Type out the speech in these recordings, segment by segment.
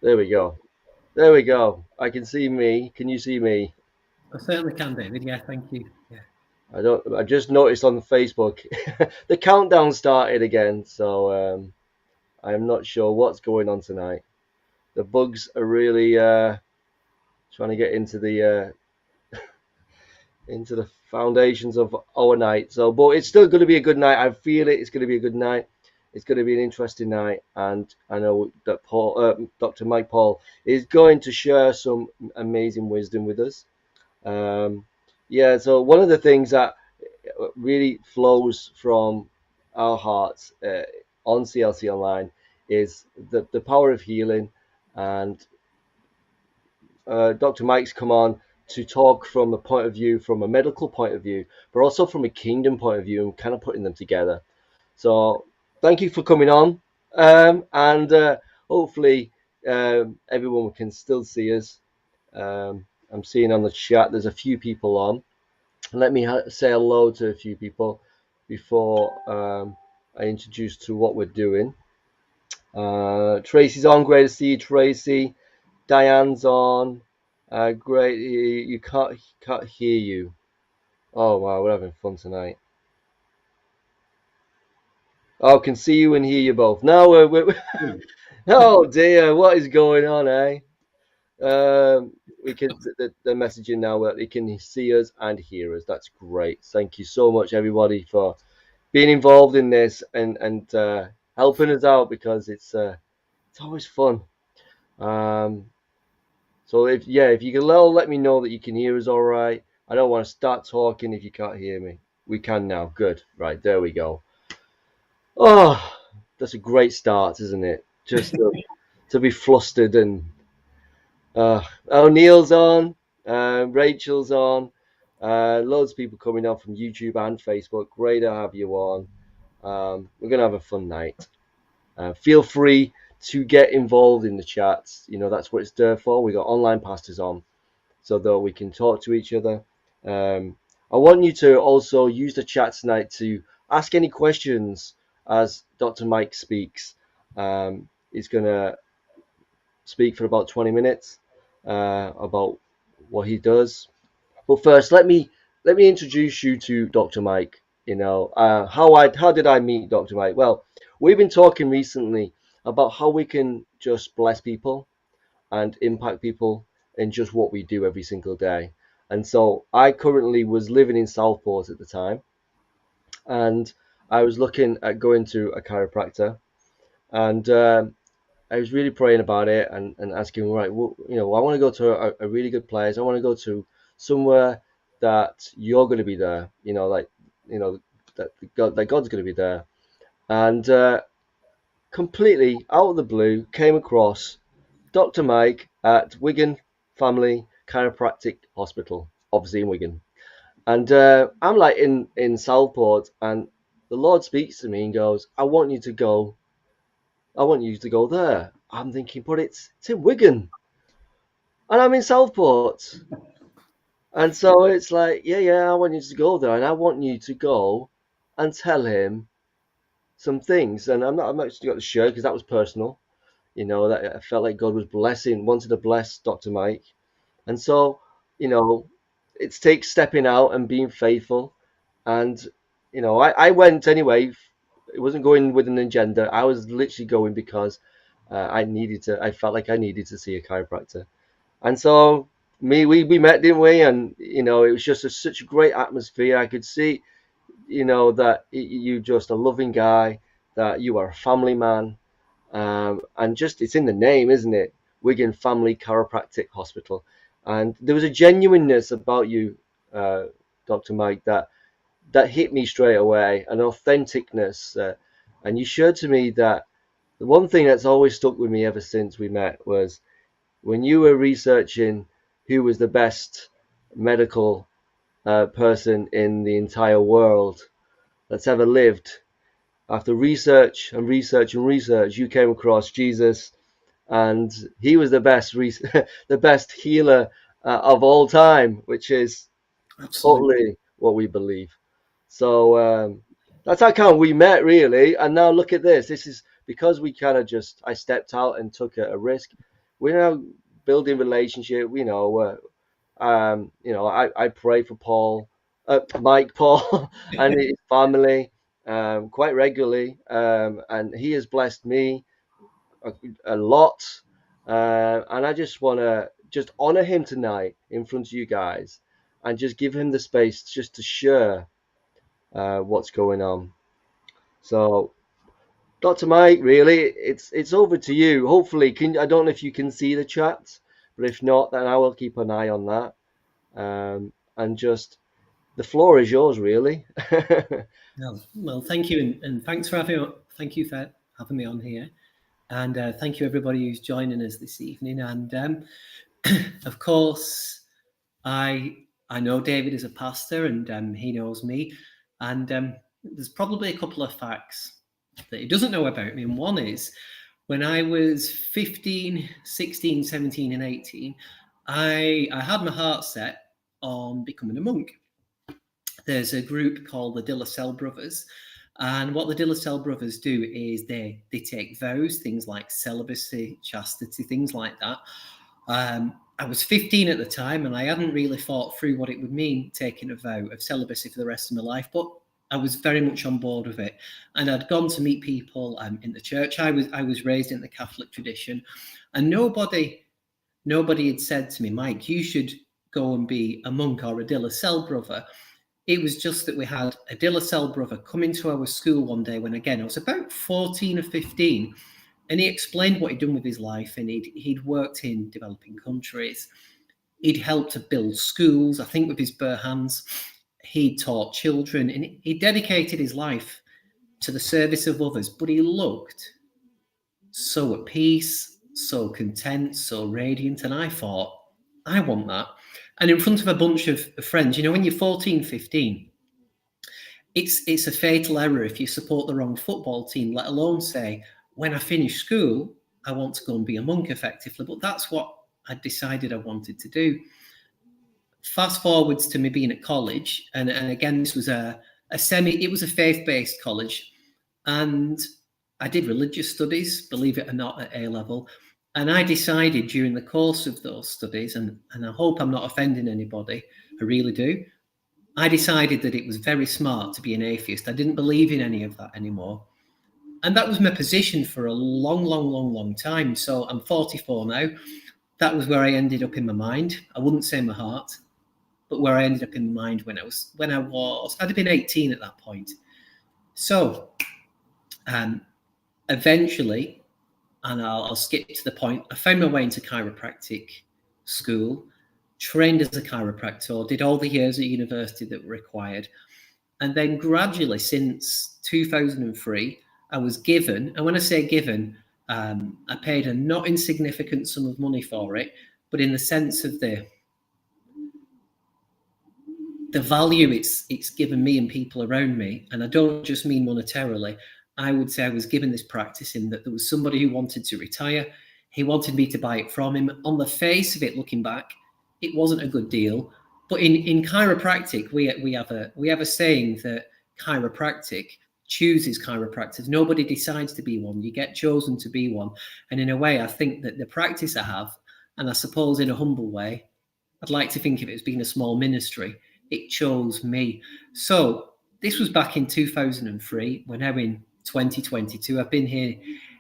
There we go. There we go. I can see me. Can you see me? I certainly can, David. Yeah, thank you. Yeah. I don't. I just noticed on Facebook the countdown started again, so I'm not sure what's going on tonight. The bugs are really trying to get into the foundations of our night. So, but it's still going to be a good night. I feel it. It's going to be a good night. It's going to be an interesting night, and I know that Dr. Mike Paul, is going to share some amazing wisdom with us. Um, yeah. So one of the things that really flows from our hearts on CLC Online is the power of healing, and Dr. Mike's come on to talk from a point of view, from a medical point of view, but also from a kingdom point of view, and kind of putting them together. So thank you for coming on, and hopefully everyone can still see us. I'm seeing on the chat there's a few people on. Let me say hello to a few people before I introduce to what we're doing. Tracy's on. Great to see you, Tracy. Diane's on. Great. You can't hear you. Oh wow, we're having fun tonight. Oh, can see you and hear you both. Now we're oh dear, what is going on, eh? We can they're messaging now that they can see us and hear us. That's great. Thank you so much, everybody, for being involved in this and helping us out, because it's always fun. Um, So if you can let me know that you can hear us all right. I don't want to start talking if you can't hear me. We can now. Good. Right, there we go. Oh, that's a great start, isn't it? Just to be flustered and oh, Neil's on, Rachel's on, loads of people coming on from YouTube and Facebook. Great to have you on. We're gonna have a fun night. Feel free to get involved in the chats. You know, that's what it's there for. We got online pastors on, so that we can talk to each other. I want you to also use the chat tonight to ask any questions as Dr. Mike speaks. He's going to speak for about 20 minutes about what he does. But first, let me introduce you to Dr. Mike. You know, how did I meet Dr. Mike? Well, we've been talking recently about how we can just bless people and impact people in just what we do every single day. And so I currently was living in Southport at the time, and I was looking at going to a chiropractor, and I was really praying about it and asking, right, well, you know, I want to go to a really good place. I want to go to somewhere that you're going to be there, you know, like, you know, that God's going to be there. And completely out of the blue, came across Dr. Mike at Wigan Family Chiropractic Hospital, obviously in Wigan. And I'm like in Southport, and the Lord speaks to me and goes, I want you to go there. I'm thinking, but it's in Wigan, and I'm in Southport. And so it's like, yeah, I want you to go there, and I want you to go and tell him some things. And I'm actually got to share because that was personal. You know, that I felt like God was wanted to bless Dr. Mike. And so, you know, it takes stepping out and being faithful. And, you know, I went anyway. It wasn't going with an agenda. I was literally going because I felt like I needed to see a chiropractor. And so we met, didn't we? And, you know, it was just such a great atmosphere. I could see, you know, that you just a loving guy, that you are a family man. And just it's in the name, isn't it? Wigan Family Chiropractic Hospital. And there was a genuineness about you, Dr. Mike, that hit me straight away, an authenticness. And you showed to me that the one thing that's always stuck with me ever since we met was when you were researching who was the best medical person in the entire world that's ever lived. After research and research and research, you came across Jesus, and he was the best the best healer of all time, which is Absolutely. totally what we believe. So that's how come we met, really. And now look at this. This is because we kind of I stepped out and took a risk. we're now building relationship. I pray for Mike Paul, and his family quite regularly, and he has blessed me a lot. And I just want to just honor him tonight in front of you guys, and just give him the space just to share what's going on. So, Dr. Mike, really, it's over to you. Hopefully, I don't know if you can see the chat, but if not, then I will keep an eye on that. And just the floor is yours, really. Well, thank you, and thanks for thank you for having me on here, and thank you everybody who's joining us this evening. And of course, I know David is a pastor, and he knows me, and there's probably a couple of facts that he doesn't know about me. And one is, when I was 15, 16, 17, and 18, I had my heart set on becoming a monk. There's a group called the Jerusale brothers, and what the Jerusale brothers do is they take vows, things like celibacy, chastity, things like that. I was 15 at the time, and I hadn't really thought through what it would mean taking a vow of celibacy for the rest of my life, but I was very much on board with it. And I'd gone to meet people in the church. I was raised in the Catholic tradition, and nobody had said to me, Mike, you should go and be a monk or a Jerusale brother. It was just that we had a Jerusale brother come into our school one day when, again, I was about 14 or 15, and he explained what he'd done with his life, and he'd worked in developing countries. He'd helped to build schools, I think with his bare hands. He taught children, and he dedicated his life to the service of others, but he looked so at peace, so content, so radiant, and I thought, I want that. And in front of a bunch of friends, when you're 14, 15, it's a fatal error if you support the wrong football team, let alone say, when I finish school, I want to go and be a monk effectively. But that's what I decided I wanted to do. Fast forwards to me being at college, and again, this was it was a faith-based college, and I did religious studies, believe it or not, at A level. And I decided during the course of those studies, and I hope I'm not offending anybody, I really do, I decided that it was very smart to be an atheist. I didn't believe in any of that anymore. And that was my position for a long, long, long, long time. So I'm 44 now. That was where I ended up in my mind. I wouldn't say my heart, but where I ended up in my mind when I'd have been 18 at that point. So eventually, and I'll skip to the point, I found my way into chiropractic school, trained as a chiropractor, did all the years at university that were required. And then gradually, since 2003, I was given, and when I say given, I paid a not insignificant sum of money for it, but in the sense of the value it's given me and people around me, and I don't just mean monetarily, I would say I was given this practice in that there was somebody who wanted to retire. He wanted me to buy it from him. On the face of it, looking back, it wasn't a good deal. But in chiropractic, we have a saying that chiropractic chooses chiropractors. Nobody decides to be one. You get chosen to be one. And in a way, I think that the practice I have, and I suppose in a humble way, I'd like to think of it as being a small ministry. It chose me. So this was back in 2003. We're now in 2022. I've been here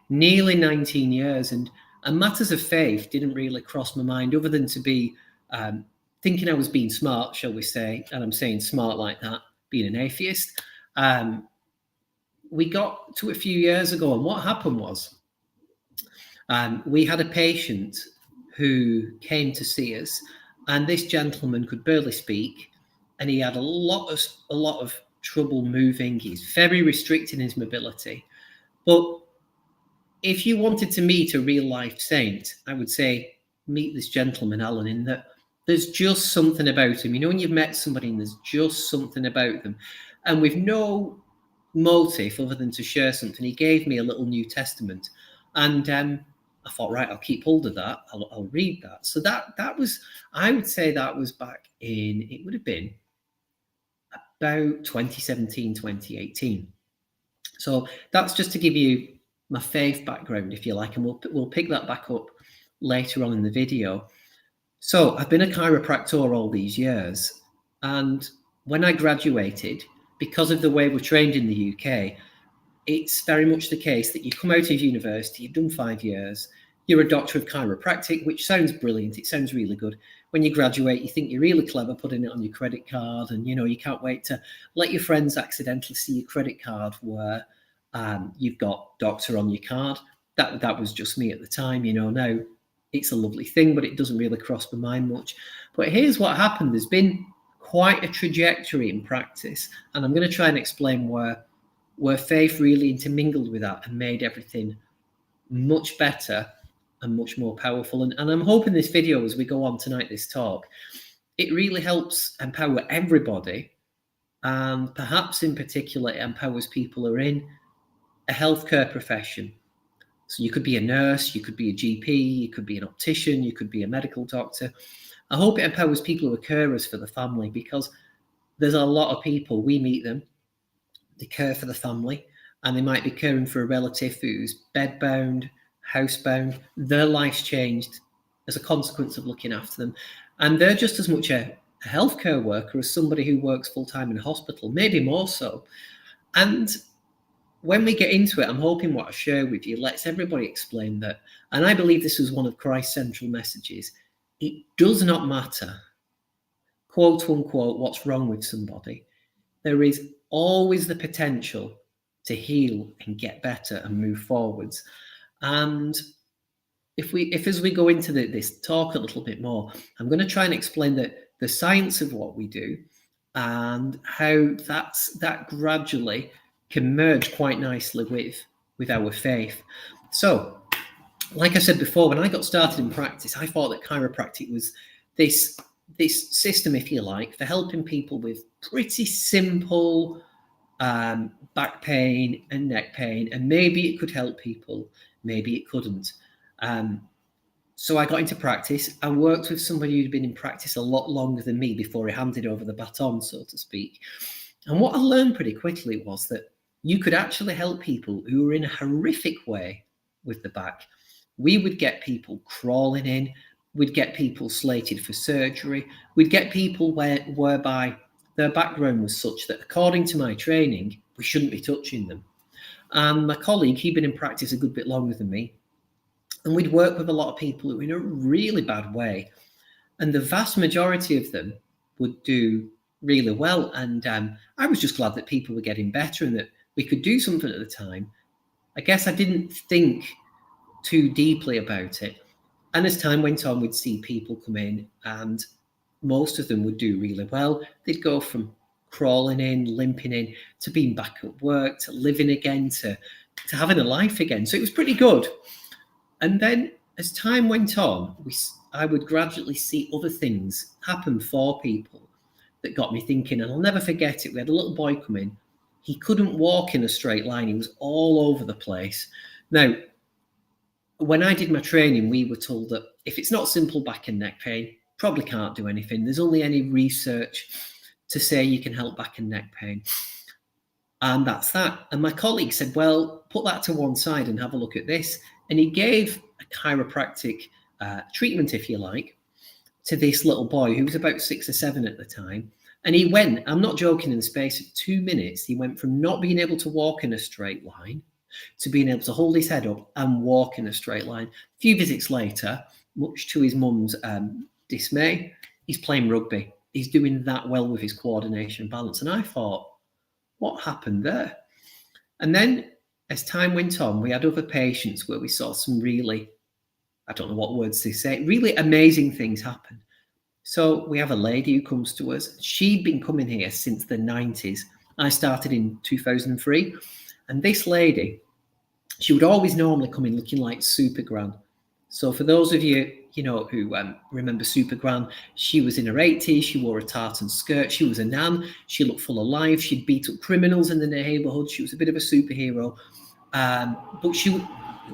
nearly 19 years, and matters of faith didn't really cross my mind other than to be thinking I was being smart, shall we say, and I'm saying smart like that, being an atheist. We got to a few years ago, and what happened was we had a patient who came to see us, and this gentleman could barely speak, and he had a lot of trouble moving. He's very restricted in his mobility. But if you wanted to meet a real life saint, I would say meet this gentleman, Alan, in that there's just something about him. When you've met somebody and there's just something about them, and with no motive other than to share something, he gave me a little New Testament, and I thought, right, I'll keep hold of that. I'll read that. So that was, I would say that was back in, it would have been about 2017, 2018. So that's just to give you my faith background, if you like, and we'll pick that back up later on in the video. So I've been a chiropractor all these years, and when I graduated, because of the way we're trained in the UK, it's very much the case that you come out of university, you've done 5 years, you're a doctor of chiropractic, which sounds brilliant, it sounds really good. When you graduate, you think you're really clever putting it on your credit card, and you can't wait to let your friends accidentally see your credit card where you've got doctor on your card. That was just me at the time. Now it's a lovely thing, but it doesn't really cross my mind much. But here's what happened. There's been quite a trajectory in practice, and I'm going to try and explain where faith really intermingled with that and made everything much better and much more powerful. And I'm hoping this video, as we go on tonight, this talk, it really helps empower everybody, and perhaps in particular it empowers people who are in a healthcare profession. So you could be a nurse, you could be a GP, you could be an optician, you could be a medical doctor. I hope it empowers people who are carers for the family, because there's a lot of people, we meet them, they care for the family, and they might be caring for a relative who's bedbound, housebound. Their life's changed as a consequence of looking after them. And they're just as much a healthcare worker as somebody who works full-time in a hospital, maybe more so. And when we get into it, I'm hoping what I share with you lets everybody explain that, and I believe this was one of Christ's central messages, it does not matter, quote unquote, what's wrong with somebody. There is always the potential to heal and get better and move forwards. And if as we go into this talk a little bit more, I'm going to try and explain the science of what we do and how that gradually can merge quite nicely with our faith. So, like I said before, when I got started in practice, I thought that chiropractic was this system, if you like, for helping people with pretty simple back pain and neck pain, and maybe it could help people, maybe it couldn't. So I got into practice. I worked with somebody who'd been in practice a lot longer than me before he handed over the baton, so to speak. And what I learned pretty quickly was that you could actually help people who were in a horrific way with the back. We would get people crawling in, we'd get people slated for surgery, we'd get people whereby their background was such that, according to my training, we shouldn't be touching them. And my colleague, he'd been in practice a good bit longer than me, and we'd work with a lot of people who were in a really bad way. And the vast majority of them would do really well. And I was just glad that people were getting better and that we could do something at the time. I guess I didn't think too deeply about it. And as time went on, we'd see people come in, and most of them would do really well. They'd go from crawling in, limping in, to being back at work, to living again, to having a life again. So it was pretty good. And then as time went on, I would gradually see other things happen for people that got me thinking. And I'll never forget it. We had a little boy come in. He couldn't walk in a straight line. He was all over the place. Now, when I did my training, we were told that if it's not simple back and neck pain, probably can't do anything. There's only any research to say you can help back and neck pain. And that's that. And my colleague said, well, put that to one side and have a look at this. And he gave a chiropractic treatment, if you like, to this little boy who was about 6 or 7 at the time. And he went, I'm not joking, in the space of 2 minutes, he went from not being able to walk in a straight line to being able to hold his head up and walk in a straight line. A few visits later, much to his mum's dismay, he's playing rugby. He's doing that well with his coordination and balance. And I thought, what happened there? And then as time went on, we had other patients where we saw some really, I don't know what words to say, really amazing things happen. So we have a lady who comes to us. She'd been coming here since the 90s. I started in 2003. And this lady, she would always normally come in looking like Super Gran. So for those of you, who remember Super Gran, she was in her 80s. She wore a tartan skirt. She was a nan. She looked full of life. She'd beat up criminals in the neighborhood. She was a bit of a superhero. But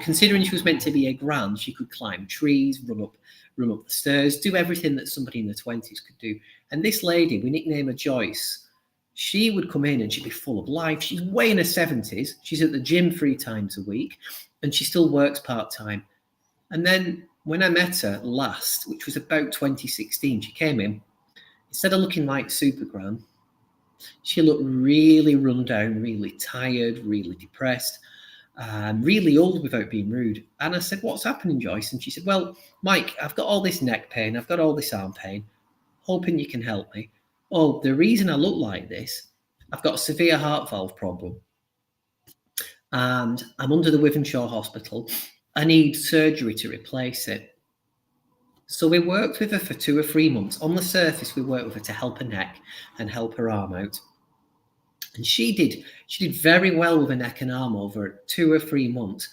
considering she was meant to be a gran, she could climb trees, run up the stairs, do everything that somebody in the 20s could do. And this lady, we nickname her Joyce, she would come in and she'd be full of life. She's way in her 70s. She's at the gym 3 times a week, and she still works part-time. And then when I met her last, which was about 2016, she came in, instead of looking like Supergram, she looked really run down, really tired, really depressed, really old without being rude. And I said, what's happening, Joyce? And she said, well, Mike, I've got all this neck pain. I've got all this arm pain. Hoping you can help me. Oh, the reason I look like this, I've got a severe heart valve problem. And I'm under the Wythenshawe Hospital. I need surgery to replace it. So we worked with her for 2 or 3 months. On the surface, we worked with her to help her neck and help her arm out. And she did very well with her neck and arm over 2 or 3 months.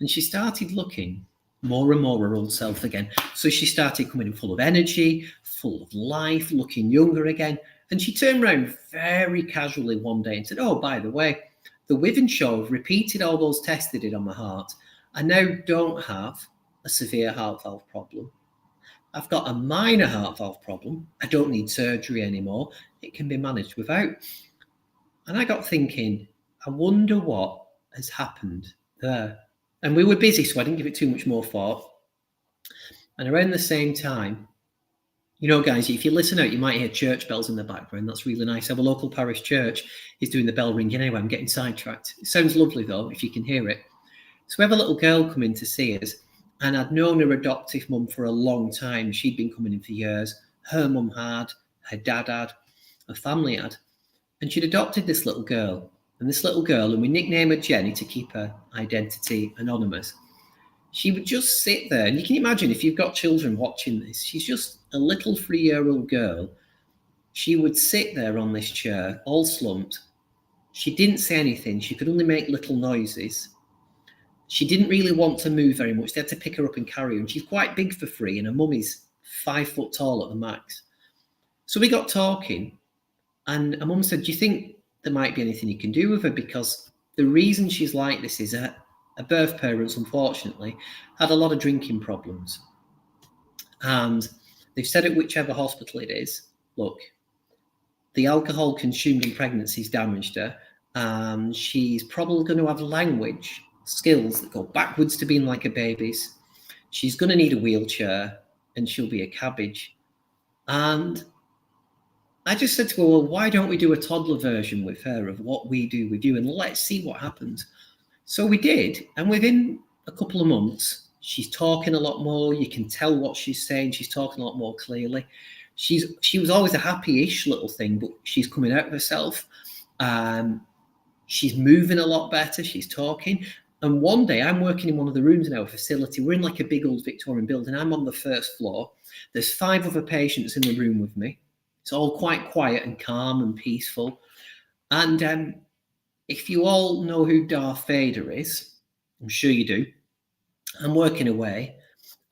And she started looking more and more her old self again. So she started coming in full of energy, full of life, looking younger again. And she turned around very casually one day and said, oh, by the way, the Wythenshawe have repeated all those tests they did on my heart. I now don't have a severe heart valve problem. I've got a minor heart valve problem. I don't need surgery anymore. It can be managed without. And I got thinking, I wonder what has happened there. And we were busy, so I didn't give it too much more thought. And around the same time, you know, guys, if you listen out, you might hear church bells in the background. That's really nice. Our local parish church is doing the bell ringing anyway. I'm getting sidetracked. It sounds lovely, though, if you can hear it. So we have a little girl come in to see us, and I'd known her adoptive mum for a long time. She'd been coming in for years. Her mum had, her dad had, her family had. And she'd adopted this little girl. And this little girl, and we nicknamed her Jenny to keep her identity anonymous, she would just sit there. And you can imagine if you've got children watching this, she's just a little 3-year-old girl. She would sit there on this chair, all slumped. She didn't say anything. She could only make little noises. She didn't really want to move very much. They had to pick her up and carry her. And she's quite big for 3, and her mum is 5 foot tall at the max. So we got talking, and her mum said, do you think there might be anything you can do with her? Because the reason she's like this is her birth parents, unfortunately, had a lot of drinking problems. And they've said at whichever hospital it is, look, the alcohol consumed in pregnancy's damaged her, and she's probably going to have language skills that go backwards to being like a baby's. She's going to need a wheelchair, and she'll be a cabbage. And I just said to her, well, why don't we do a toddler version with her of what we do with you, and let's see what happens. So we did, and within a couple of months, she's talking a lot more. You can tell what she's saying. She's talking a lot more clearly. She was always a happy-ish little thing, but she's coming out of herself. She's moving a lot better. She's talking. And one day, I'm working in one of the rooms in our facility. We're in like a big old Victorian building. I'm on the first floor. There's 5 other patients in the room with me. It's all quite quiet and calm and peaceful. And if you all know who Darth Vader is, I'm sure you do, I'm working away,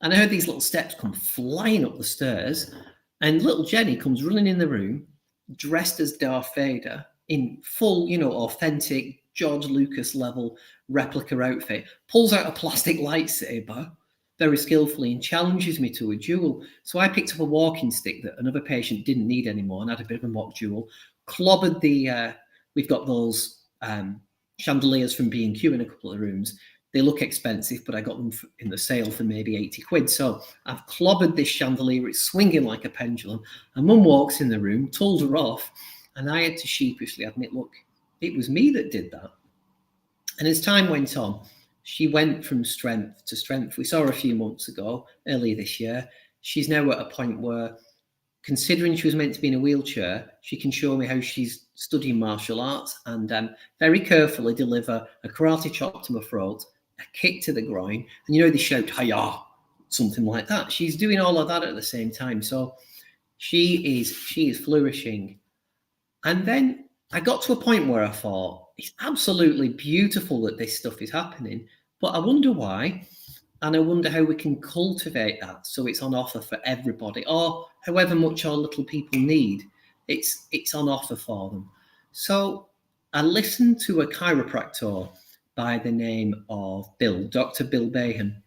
and I heard these little steps come flying up the stairs, and little Jenny comes running in the room, dressed as Darth Vader, in full, authentic George Lucas level replica outfit, pulls out a plastic lightsaber very skillfully and challenges me to a duel. So I picked up a walking stick that another patient didn't need anymore and had a bit of a mock duel, clobbered we've got those chandeliers from B&Q in a couple of rooms. They look expensive, but I got them in the sale for maybe 80 quid. So I've clobbered this chandelier. It's swinging like a pendulum. And Mum walks in the room, told her off, and I had to sheepishly admit, look, it was me that did that. And as time went on, she went from strength to strength. We saw her a few months ago, earlier this year. She's now at a point where, considering she was meant to be in a wheelchair, she can show me how she's studying martial arts and very carefully deliver a karate chop to my throat, a kick to the groin, and they shout, "Hi-ya," something like that. She's doing all of that at the same time. So she is flourishing. And then I got to a point where I thought, it's absolutely beautiful that this stuff is happening, but I wonder why, and I wonder how we can cultivate that so it's on offer for everybody, or however much our little people need, it's on offer for them. So I listened to a chiropractor by the name of Dr. Bill Bahan,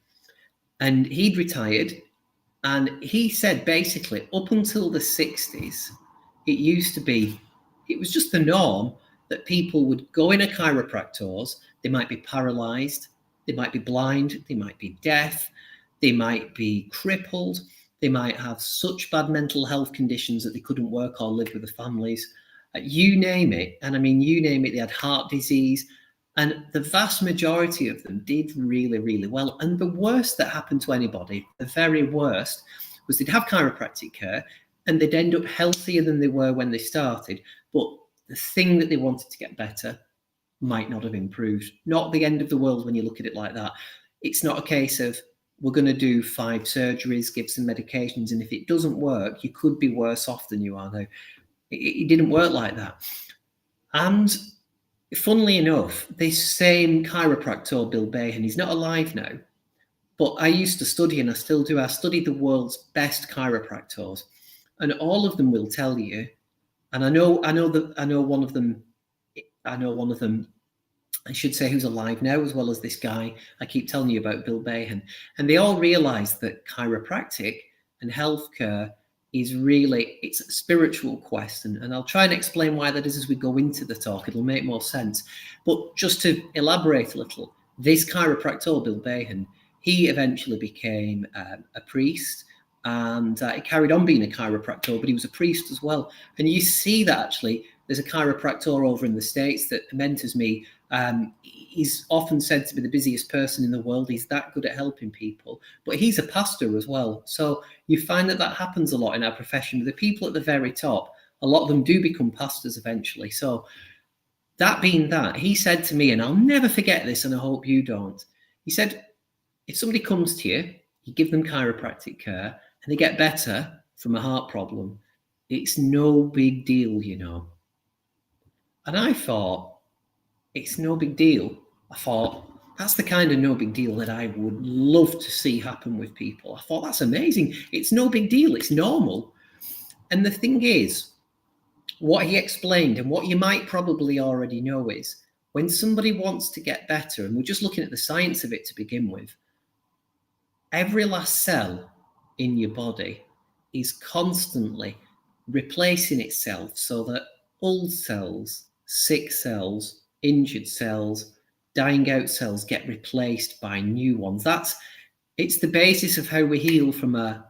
and he'd retired, and he said basically up until the 60s, it was just the norm that people would go in a chiropractor's. They might be paralyzed, they might be blind, they might be deaf, they might be crippled, they might have such bad mental health conditions that they couldn't work or live with the families. You name it, and I mean, you name it, they had heart disease, and the vast majority of them did really, really well. And the worst that happened to anybody, the very worst, was they'd have chiropractic care and they'd end up healthier than they were when they started, but the thing that they wanted to get better might not have improved. Not the end of the world when you look at it like that. It's not a case of, we're going to do 5 surgeries, give some medications, and if it doesn't work, you could be worse off than you are now. It didn't work like that. And funnily enough, this same chiropractor, Bill Bahan, he's not alive now, but I used to study, and I still do, I studied the world's best chiropractors, and all of them will tell you, and I know one of them, I should say, who's alive now, as well as this guy I keep telling you about, Bill Bahan. And they all realize that chiropractic and healthcare is really, it's a spiritual quest. And I'll try and explain why that is as we go into the talk. It'll make more sense. But just to elaborate a little, this chiropractor, Bill Bahan, he eventually became a priest, and he carried on being a chiropractor, but he was a priest as well. And you see that actually, there's a chiropractor over in the States that mentors me. He's often said to be the busiest person in the world. He's that good at helping people, but he's a pastor as well. So you find that happens a lot in our profession. The people at the very top, a lot of them do become pastors eventually. So that being that, he said to me, and I'll never forget this, and I hope you don't. He said, if somebody comes to you, you give them chiropractic care and they get better from a heart problem, it's no big deal, you know. And I thought, it's no big deal. I thought, that's the kind of no big deal that I would love to see happen with people. I thought, that's amazing. It's no big deal. It's normal. And the thing is, what he explained, and what you might probably already know, is when somebody wants to get better, and we're just looking at the science of it to begin with, every last cell in your body is constantly replacing itself so that old cells, sick cells, injured cells, dying out cells get replaced by new ones. It's the basis of how we heal from a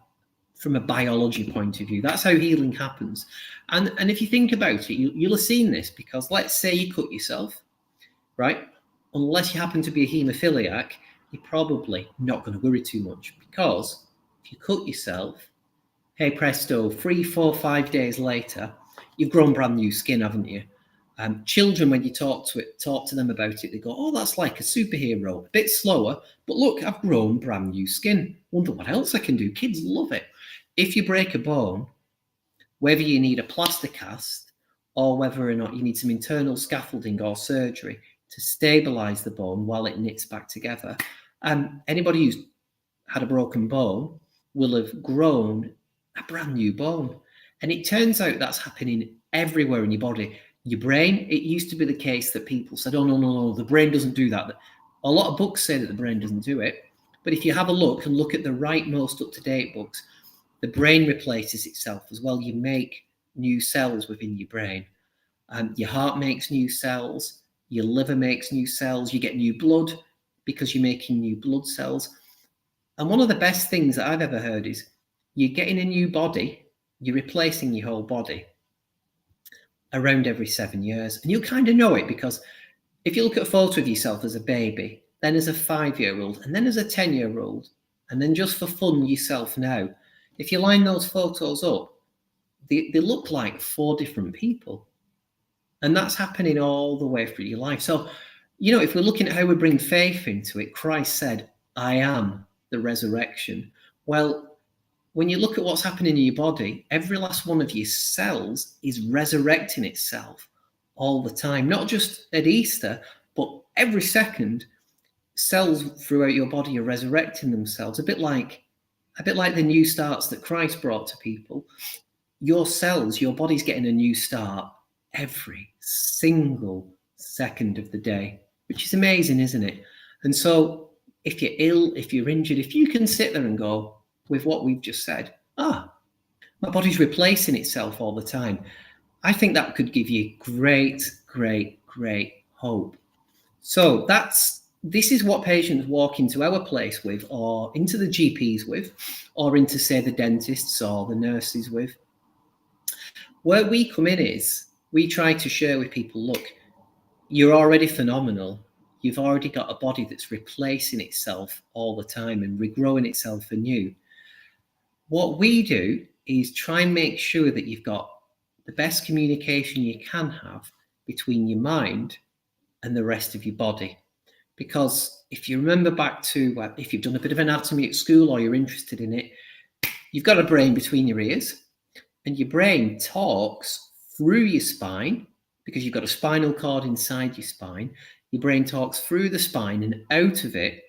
biology point of view. That's how healing happens. And if you think about it, you'll have seen this, because let's say you cut yourself, right? Unless you happen to be a haemophiliac, you're probably not going to worry too much, because if you cut yourself, hey presto, 3, 4, 5 days later, you've grown brand new skin, haven't you? Children, when you talk to them about it, they go, oh, that's like a superhero, a bit slower, but look, I've grown brand new skin. Wonder what else I can do. Kids love it. If you break a bone, whether you need a plaster cast or whether or not you need some internal scaffolding or surgery to stabilize the bone while it knits back together, anybody who's had a broken bone will have grown a brand new bone. And it turns out that's happening everywhere in your body. Your brain, it used to be the case that people said, oh, no, the brain doesn't do that. A lot of books say that the brain doesn't do it. But if you have a look and look at the right, most up-to-date books, the brain replaces itself as well. You make new cells within your brain. Your heart makes new cells. Your liver makes new cells. You get new blood because you're making new blood cells. And one of the best things that I've ever heard is you're getting a new body. You're replacing your whole body around every 7 years. And you'll kind of know it, because if you look at a photo of yourself as a baby, then as a 5-year-old, and then as a 10-year-old, and then just for fun yourself now, if you line those photos up, they look like 4 different people. And that's happening all the way through your life. So, you know, if we're looking at how we bring faith into it, Christ said, I am the resurrection. Well, when you look at what's happening in your body, every last one of your cells is resurrecting itself all the time, not just at Easter, but every second. Cells throughout your body are resurrecting themselves, a bit like the new starts that Christ brought to people. Your cells, your body's getting a new start every single second of the day, which is amazing, isn't it? And so if you're ill, if you're injured, if you can sit there and go, with what we've just said, my body's replacing itself all the time, I think that could give you great, great, great hope. So that's this is what patients walk into our place with, or into the GPs with, or into, say, the dentists or the nurses with. Where we come in is we try to share with people, look, you're already phenomenal. You've already got a body that's replacing itself all the time and regrowing itself anew. What we do is try and make sure that you've got the best communication you can have between your mind and the rest of your body. Because if you remember back to, if you've done a bit of anatomy at school or you're interested in it, you've got a brain between your ears, and your brain talks through your spine because you've got a spinal cord inside your spine. Your brain talks through the spine and out of it,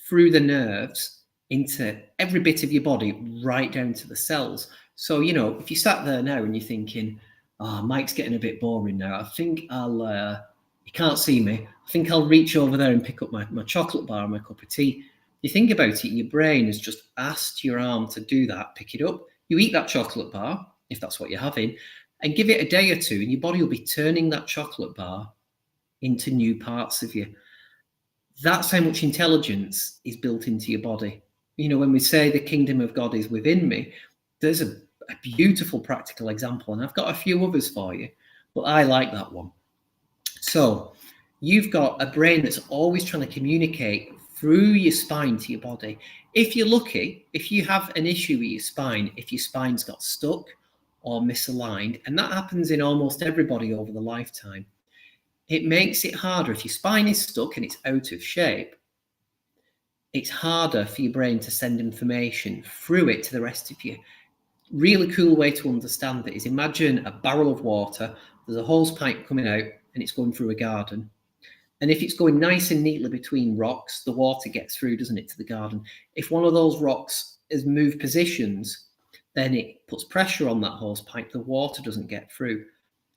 through the nerves, into every bit of your body, right down to the cells. So, you know, if you sat there now and you're thinking, oh, Mike's getting a bit boring now, I think you can't see me, I think I'll reach over there and pick up my chocolate bar and my cup of tea. You think about it, your brain has just asked your arm to do that, pick it up. You eat that chocolate bar, if that's what you're having, and give it a day or two, and your body will be turning that chocolate bar into new parts of you. That's how much intelligence is built into your body. You know, when we say the kingdom of God is within me, there's a beautiful practical example, and I've got a few others for you, but I like that one. So you've got a brain that's always trying to communicate through your spine to your body. If you're lucky, if you have an issue with your spine, if your spine's got stuck or misaligned, and that happens in almost everybody over the lifetime, it makes it harder. If your spine is stuck and it's out of shape, it's harder for your brain to send information through it to the rest of you. Really cool way to understand it is, imagine a barrel of water, there's a hose pipe coming out and it's going through a garden. And if it's going nice and neatly between rocks, the water gets through, doesn't it, to the garden? If one of those rocks has moved positions, then it puts pressure on that hose pipe, the water doesn't get through.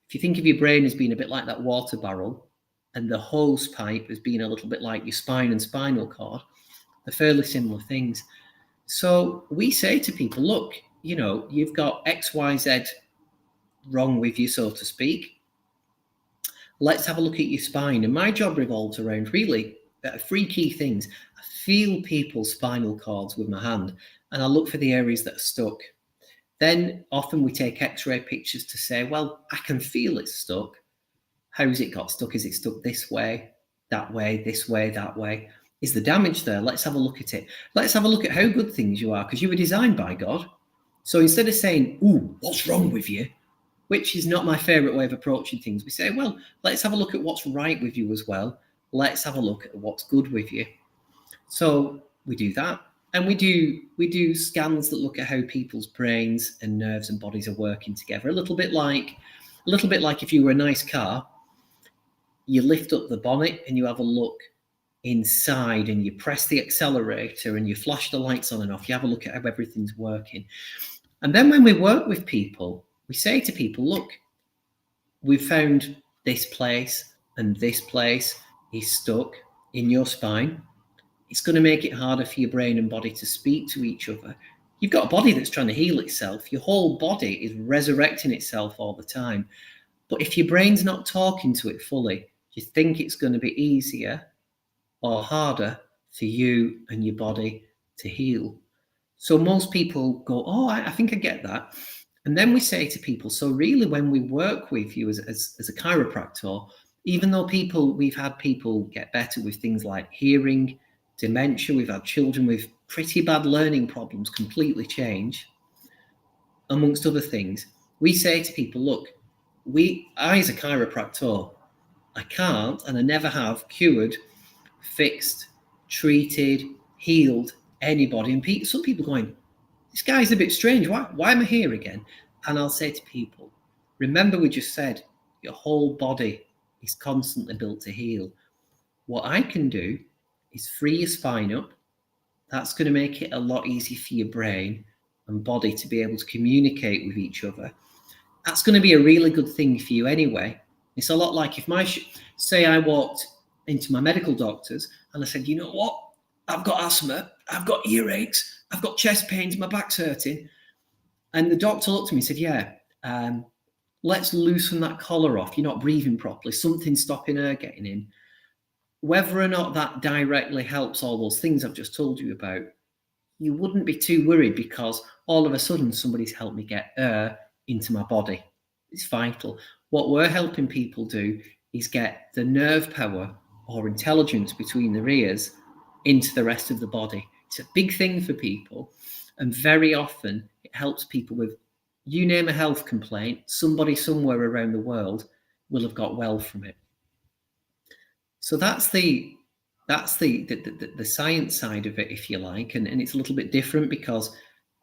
If you think of your brain as being a bit like that water barrel, and the hose pipe as being a little bit like your spine and spinal cord, they're fairly similar things. So we say to people, look, you know, you've got X, Y, Z wrong with you, so to speak. Let's have a look at your spine. And my job revolves around really three key things. I feel people's spinal cords with my hand, and I look for the areas that are stuck. Then often we take X-ray pictures to say, well, I can feel it's stuck. How's it got stuck? Is it stuck this way, this way, that way? Is the damage there? Let's have a look at it. Let's have a look at how good things you are, because you were designed by God. So instead of saying, ooh, what's wrong with you? Which is not my favorite way of approaching things. We say, well, let's have a look at what's right with you as well. Let's have a look at what's good with you. So we do that. And we do scans that look at how people's brains and nerves and bodies are working together. A little bit like if you were a nice car, you lift up the bonnet and you have a look inside and you press the accelerator and you flash the lights on and off. You have a look at how everything's working. And then when we work with people, we say to people, look, we've found this place and this place is stuck in your spine. It's going to make it harder for your brain and body to speak to each other. You've got a body that's trying to heal itself. Your whole body is resurrecting itself all the time. But if your brain's not talking to it fully, do you think it's going to be easier or harder for you and your body to heal? So most people go, oh, I think I get that. And then we say to people, so really when we work with you as a chiropractor, even though we've had people get better with things like hearing, dementia, we've had children with pretty bad learning problems completely change, amongst other things, we say to people, look, I as a chiropractor, I can't and I never have cured, fixed, treated, healed anybody. And some people going, this guy's a bit strange. Why am I here again? And I'll say to people, remember we just said your whole body is constantly built to heal. What I can do is free your spine up. That's going to make it a lot easier for your brain and body to be able to communicate with each other. That's going to be a really good thing for you anyway. It's a lot like if say I walked into my medical doctors and I said, you know what? I've got asthma, I've got earaches, I've got chest pains, my back's hurting. And the doctor looked at me and said, yeah, let's loosen that collar off. You're not breathing properly. Something's stopping air getting in. whether or not that directly helps all those things I've just told you about, you wouldn't be too worried, because all of a sudden somebody's helped me get air into my body. It's vital. What we're helping people do is get the nerve power or intelligence between their ears into the rest of the body. It's a big thing for people, and very often it helps people with, you name a health complaint, somebody somewhere around the world will have got well from it. So that's the science side of it, if you like, and it's a little bit different because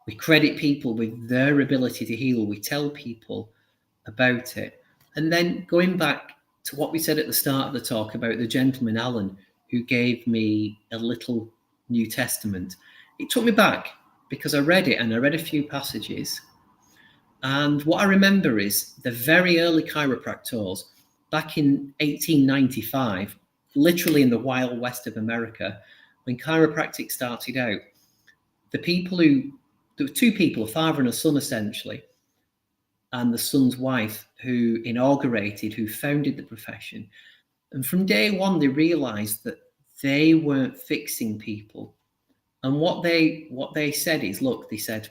we credit people with their ability to heal. We tell people about it. And then going back to what we said at the start of the talk about the gentleman, Alan, who gave me a little New Testament, it took me back because I read it and I read a few passages. And what I remember is the very early chiropractors back in 1895, literally in the wild west of America, when chiropractic started out, there were two people, a father and a son essentially, and the son's wife who founded the profession. And from day one, they realized that they weren't fixing people. And what they said is, look, they said,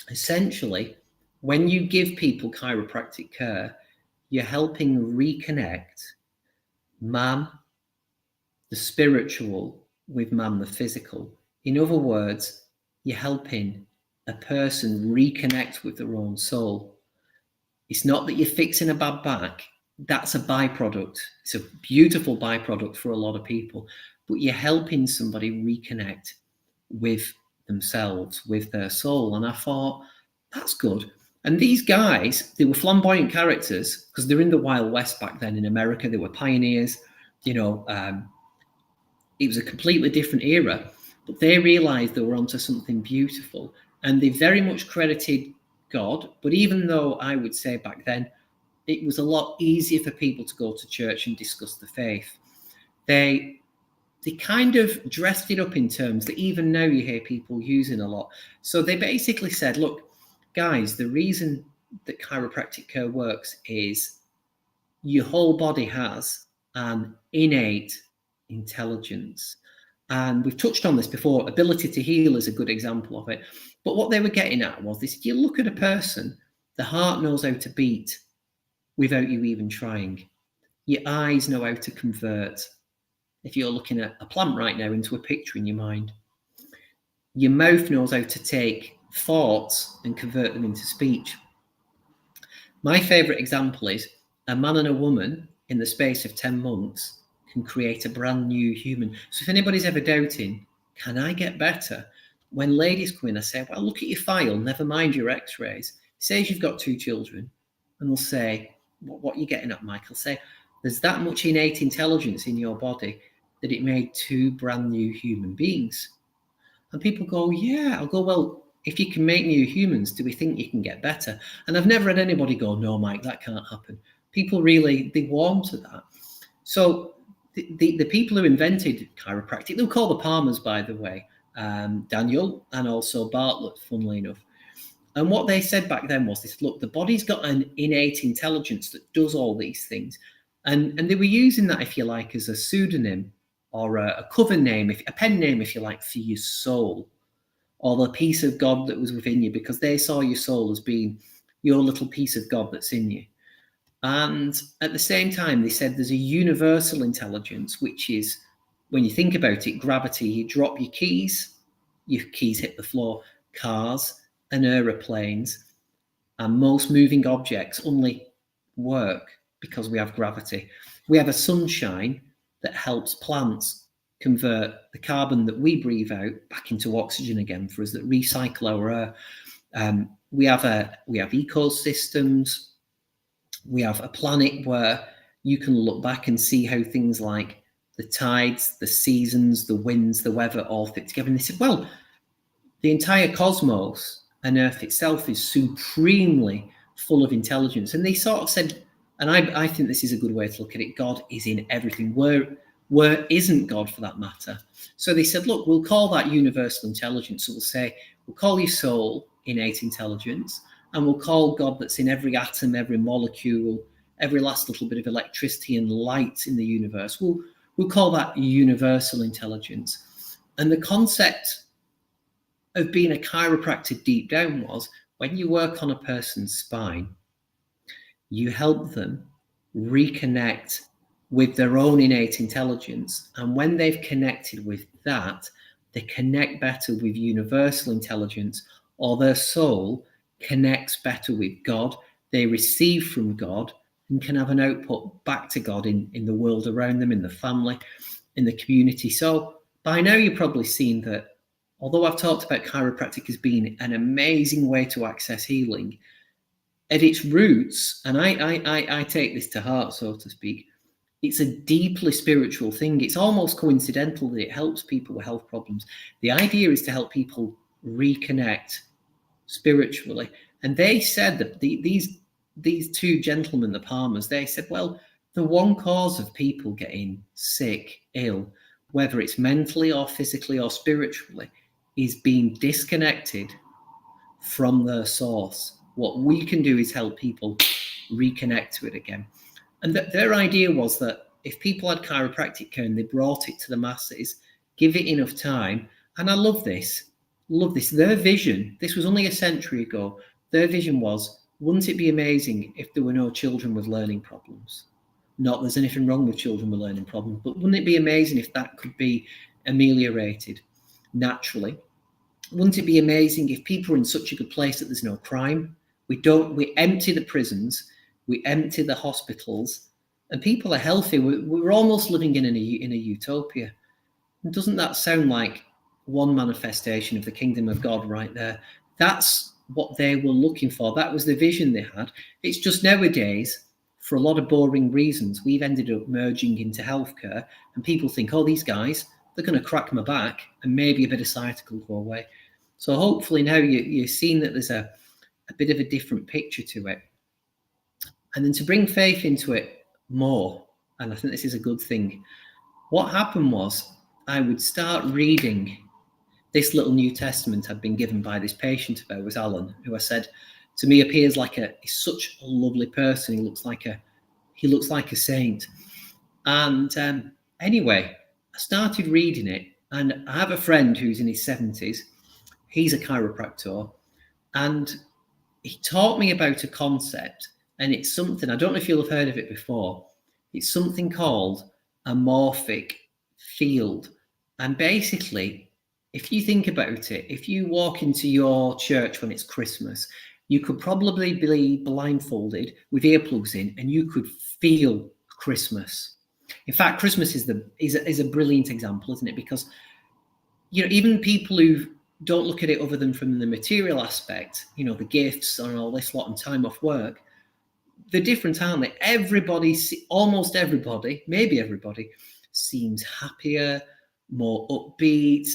essentially, when you give people chiropractic care, you're helping reconnect man, the spiritual, with man, the physical. In other words, you're helping a person reconnect with their own soul. It's not that you're fixing a bad back. That's a byproduct. It's a beautiful byproduct for a lot of people, but you're helping somebody reconnect with themselves, with their soul. And I thought, that's good. And these guys, they were flamboyant characters because they're in the Wild West back then in America. They were pioneers. It was a completely different era, but they realized they were onto something beautiful. And they very much credited God. But even though I would say back then, it was a lot easier for people to go to church and discuss the faith, they kind of dressed it up in terms that even now you hear people using a lot. So they basically said, look, guys, the reason that chiropractic care works is your whole body has an innate intelligence. And we've touched on this before. Ability to heal is a good example of it. But what they were getting at was this: you look at a person, the heart knows how to beat without you even trying. Your eyes know how to convert. If you're looking at a plant right now into a picture in your mind, your mouth knows how to take thoughts and convert them into speech. My favorite example is a man and a woman in the space of 10 months can create a brand new human. So if anybody's ever doubting, can I get better? When ladies come in, I say, well, look at your file, never mind your x-rays. Say you've got 2 children, and they'll say, what are you getting at, Michael? Say, there's that much innate intelligence in your body that it made 2 brand new human beings. And people go, yeah. I'll go, well, if you can make new humans, do we think you can get better? And I've never had anybody go, no, Mike, that can't happen. People really, they warm to that. So the people who invented chiropractic, they were called the Palmers, by the way, Daniel and also Bartlett, funnily enough. And what they said back then was this: look, the body's got an innate intelligence that does all these things. And they were using that, if you like, as a pseudonym or a cover name, a pen name, if you like, for your soul, or the piece of God that was within you, because they saw your soul as being your little piece of God that's in you. And at the same time, they said there's a universal intelligence, which is, when you think about it, gravity. You drop your keys hit the floor. Cars and aeroplanes and most moving objects only work because we have gravity. We have a sunshine that helps plants convert the carbon that we breathe out back into oxygen again for us, that recycle our air. We have ecosystems. We have a planet where you can look back and see how things like the tides, the seasons, the winds, the weather all fit together. And they said, well, the entire cosmos and Earth itself is supremely full of intelligence. And they sort of said, and I think this is a good way to look at it, God is in everything. Where isn't God, for that matter? So they said, look, we'll call that universal intelligence. So we'll call your soul innate intelligence, and we'll call God that's in every atom, every molecule, every last little bit of electricity and light in the universe. we call that universal intelligence. And the concept of being a chiropractor deep down was, when you work on a person's spine, you help them reconnect with their own innate intelligence. And when they've connected with that, they connect better with universal intelligence, or their soul connects better with God. They receive from God and can have an output back to God in the world around them, in the family, in the community. So by now you've probably seen that, although I've talked about chiropractic as being an amazing way to access healing, at its roots, and I take this to heart, so to speak, it's a deeply spiritual thing. It's almost coincidental that it helps people with health problems. The idea is to help people reconnect spiritually. And they said that these two gentlemen, the Palmers, they said, well, the one cause of people getting sick, ill, whether it's mentally or physically or spiritually, is being disconnected from their source. What we can do is help people reconnect to it again. And their idea was that if people had chiropractic care and they brought it to the masses, give it enough time. And I love this. Their vision, this was only a century ago, their vision was, wouldn't it be amazing if there were no children with learning problems? Not that there's anything wrong with children with learning problems, but wouldn't it be amazing if that could be ameliorated naturally? Wouldn't it be amazing if people are in such a good place that there's no crime? We empty the prisons, we empty the hospitals, and people are healthy. We're almost living in a utopia. And doesn't that sound like one manifestation of the kingdom of God right there? That's what they were looking for. That was the vision they had. It's just nowadays, for a lot of boring reasons, we've ended up merging into healthcare, and people think, oh, these guys, they're going to crack my back, and maybe a bit of sciatica will go away. So hopefully now you're seeing that there's a bit of a different picture to it. And then to bring faith into it more, and I think this is a good thing, what happened was I would start reading this little New Testament I'd been given by this patient of ours, Alan, who I said to me appears like he's such a lovely person. He looks like a saint. And anyway, I started reading it, and I have a friend who's in his 70s. He's a chiropractor, and he taught me about a concept, and it's something, I don't know if you'll have heard of it before. It's something called a morphic field. And basically, if you think about it, if you walk into your church when it's Christmas, you could probably be blindfolded with earplugs in, and you could feel Christmas. In fact, Christmas is a brilliant example, isn't it? Because, you know, even people who don't look at it other than from the material aspect, you know, the gifts and all this lot and time off work, they're different, aren't they? Almost everybody, maybe everybody, seems happier, more upbeat.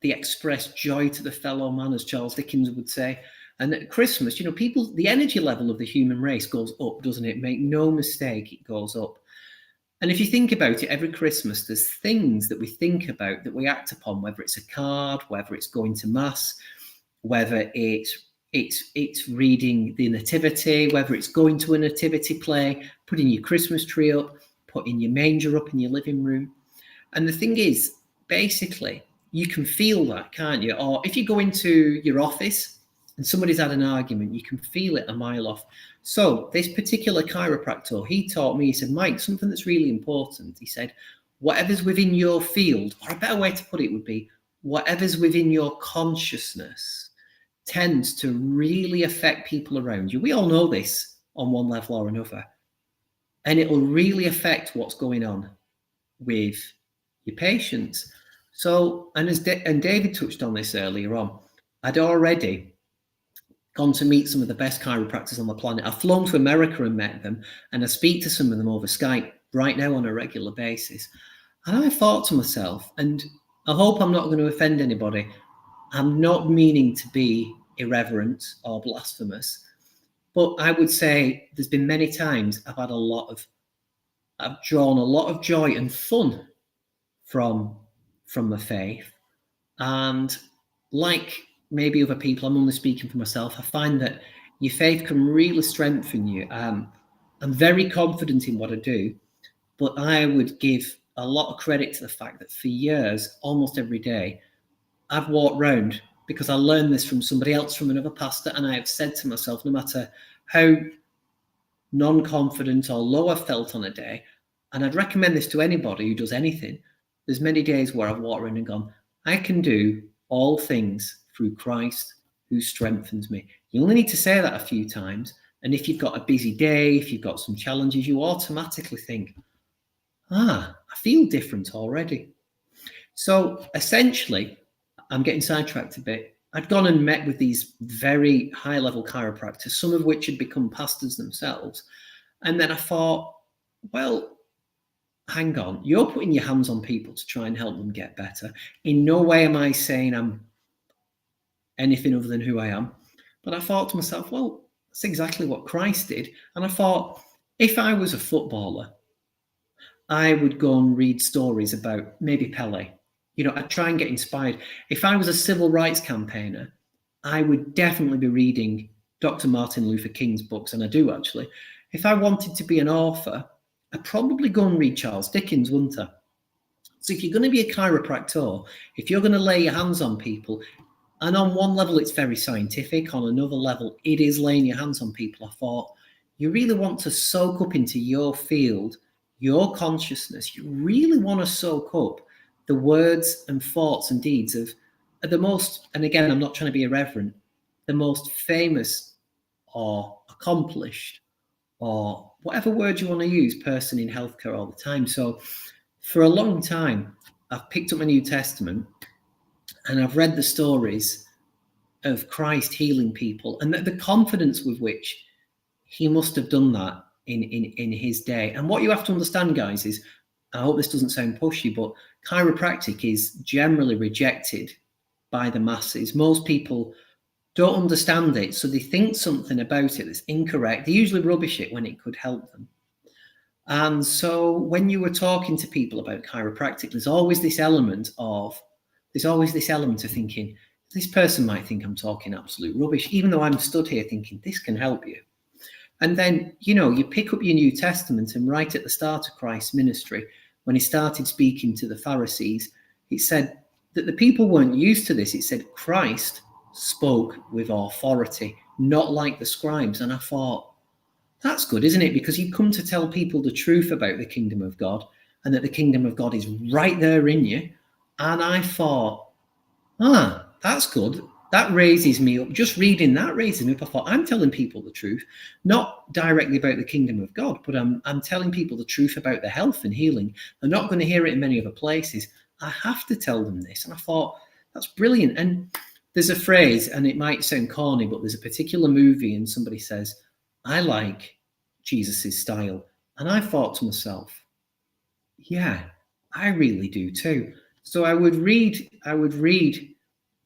They express joy to the fellow man, as Charles Dickens would say. And at Christmas, you know, the energy level of the human race goes up, doesn't it? Make no mistake, it goes up. And if you think about it, every Christmas, there's things that we think about, that we act upon, whether it's a card, whether it's going to mass, whether it's reading the nativity, whether it's going to a nativity play, putting your Christmas tree up, putting your manger up in your living room. And the thing is, basically, you can feel that, can't you? Or if you go into your office and somebody's had an argument, you can feel it a mile off. So this particular chiropractor, he taught me, he said, Mike, something that's really important. He said, whatever's within your field, or a better way to put it would be, whatever's within your consciousness tends to really affect people around you. We all know this on one level or another. And it will really affect what's going on with your patients. So, and David touched on this earlier on, I'd already gone to meet some of the best chiropractors on the planet. I've flown to America and met them, and I speak to some of them over Skype right now on a regular basis. And I thought to myself, and I hope I'm not going to offend anybody, I'm not meaning to be irreverent or blasphemous, but I would say there's been many times I've drawn a lot of joy and fun from the faith. And like maybe other people, I'm only speaking for myself, I find that your faith can really strengthen you. I'm very confident in what I do, but I would give a lot of credit to the fact that for years, almost every day, I've walked around, because I learned this from somebody else, from another pastor, and I have said to myself, no matter how non-confident or low I felt on a day, and I'd recommend this to anybody who does anything, there's many days where I've walked around and gone, I can do all things through Christ who strengthens me. You only need to say that a few times, and if you've got a busy day, if you've got some challenges, you automatically think, I feel different already. So essentially, I'm getting sidetracked a bit. I'd gone and met with these very high-level chiropractors, some of which had become pastors themselves. And then I thought, well, hang on, you're putting your hands on people to try and help them get better. In no way am I saying I'm anything other than who I am. But I thought to myself, well, that's exactly what Christ did. And I thought, if I was a footballer, I would go and read stories about maybe Pele. You know, I'd try and get inspired. If I was a civil rights campaigner, I would definitely be reading Dr. Martin Luther King's books, and I do actually. If I wanted to be an author, I'd probably go and read Charles Dickens, wouldn't I? So if you're going to be a chiropractor, if you're going to lay your hands on people, and on one level it's very scientific, on another level it is laying your hands on people, I thought, you really want to soak up into your field, your consciousness. You really want to soak up the words and thoughts and deeds of the most, and again, I'm not trying to be irreverent, the most famous or accomplished or whatever word you want to use, person in healthcare all the time. So for a long time, I've picked up my New Testament and I've read the stories of Christ healing people, and the confidence with which he must have done that in his day. And what you have to understand, guys, is, I hope this doesn't sound pushy, but chiropractic is generally rejected by the masses. Most people don't understand it, so they think something about it that's incorrect. They usually rubbish it when it could help them. And so when you were talking to people about chiropractic, there's always this element of thinking, this person might think I'm talking absolute rubbish, even though I'm stood here thinking this can help you. And then, you know, you pick up your New Testament, and right at the start of Christ's ministry, when he started speaking to the Pharisees, it said that the people weren't used to this. It said Christ spoke with authority, not like the scribes. And I thought, that's good, isn't it? Because you come to tell people the truth about the kingdom of God, and that the kingdom of God is right there in you. And I thought, that's good. That raises me up. Just reading that raises me up. I thought, I'm telling people the truth, not directly about the kingdom of God, but I'm telling people the truth about their health and healing. They're not going to hear it in many other places. I have to tell them this. And I thought, that's brilliant. And there's a phrase, and it might sound corny, but there's a particular movie and somebody says, I like Jesus's style. And I thought to myself, yeah, I really do too. So I would read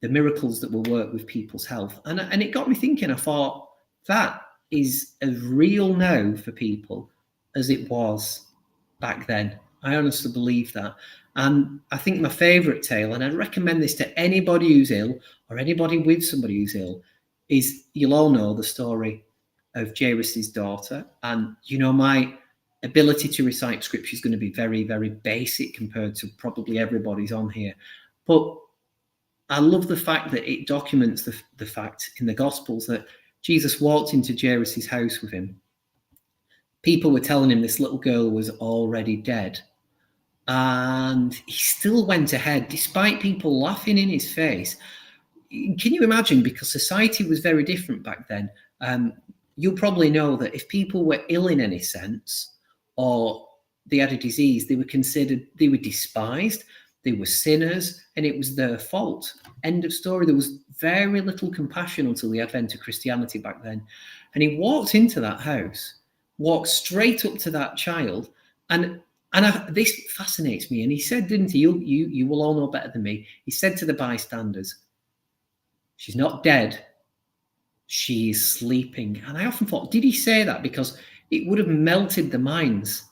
the miracles that will work with people's health. And it got me thinking. I thought, that is as real now for people as it was back then. I honestly believe that. And I think my favourite tale, and I'd recommend this to anybody who's ill or anybody with somebody who's ill, is, you'll all know the story of Jairus' daughter. And, you know, my ability to recite scripture is going to be very, very basic compared to probably everybody's on here. But I love the fact that it documents the fact in the Gospels that Jesus walked into Jairus' house with him. People were telling him this little girl was already dead. And he still went ahead, despite people laughing in his face. Can you imagine? Because society was very different back then. You'll probably know that if people were ill in any sense, or they had a disease, they were despised, they were sinners, and it was their fault. End of story. There was very little compassion until the advent of Christianity back then. And he walked into that house, walked straight up to that child, and this fascinates me. And he said, didn't he? You will all know better than me. He said to the bystanders, she's not dead, she is sleeping. And I often thought, did he say that? Because it would have melted the minds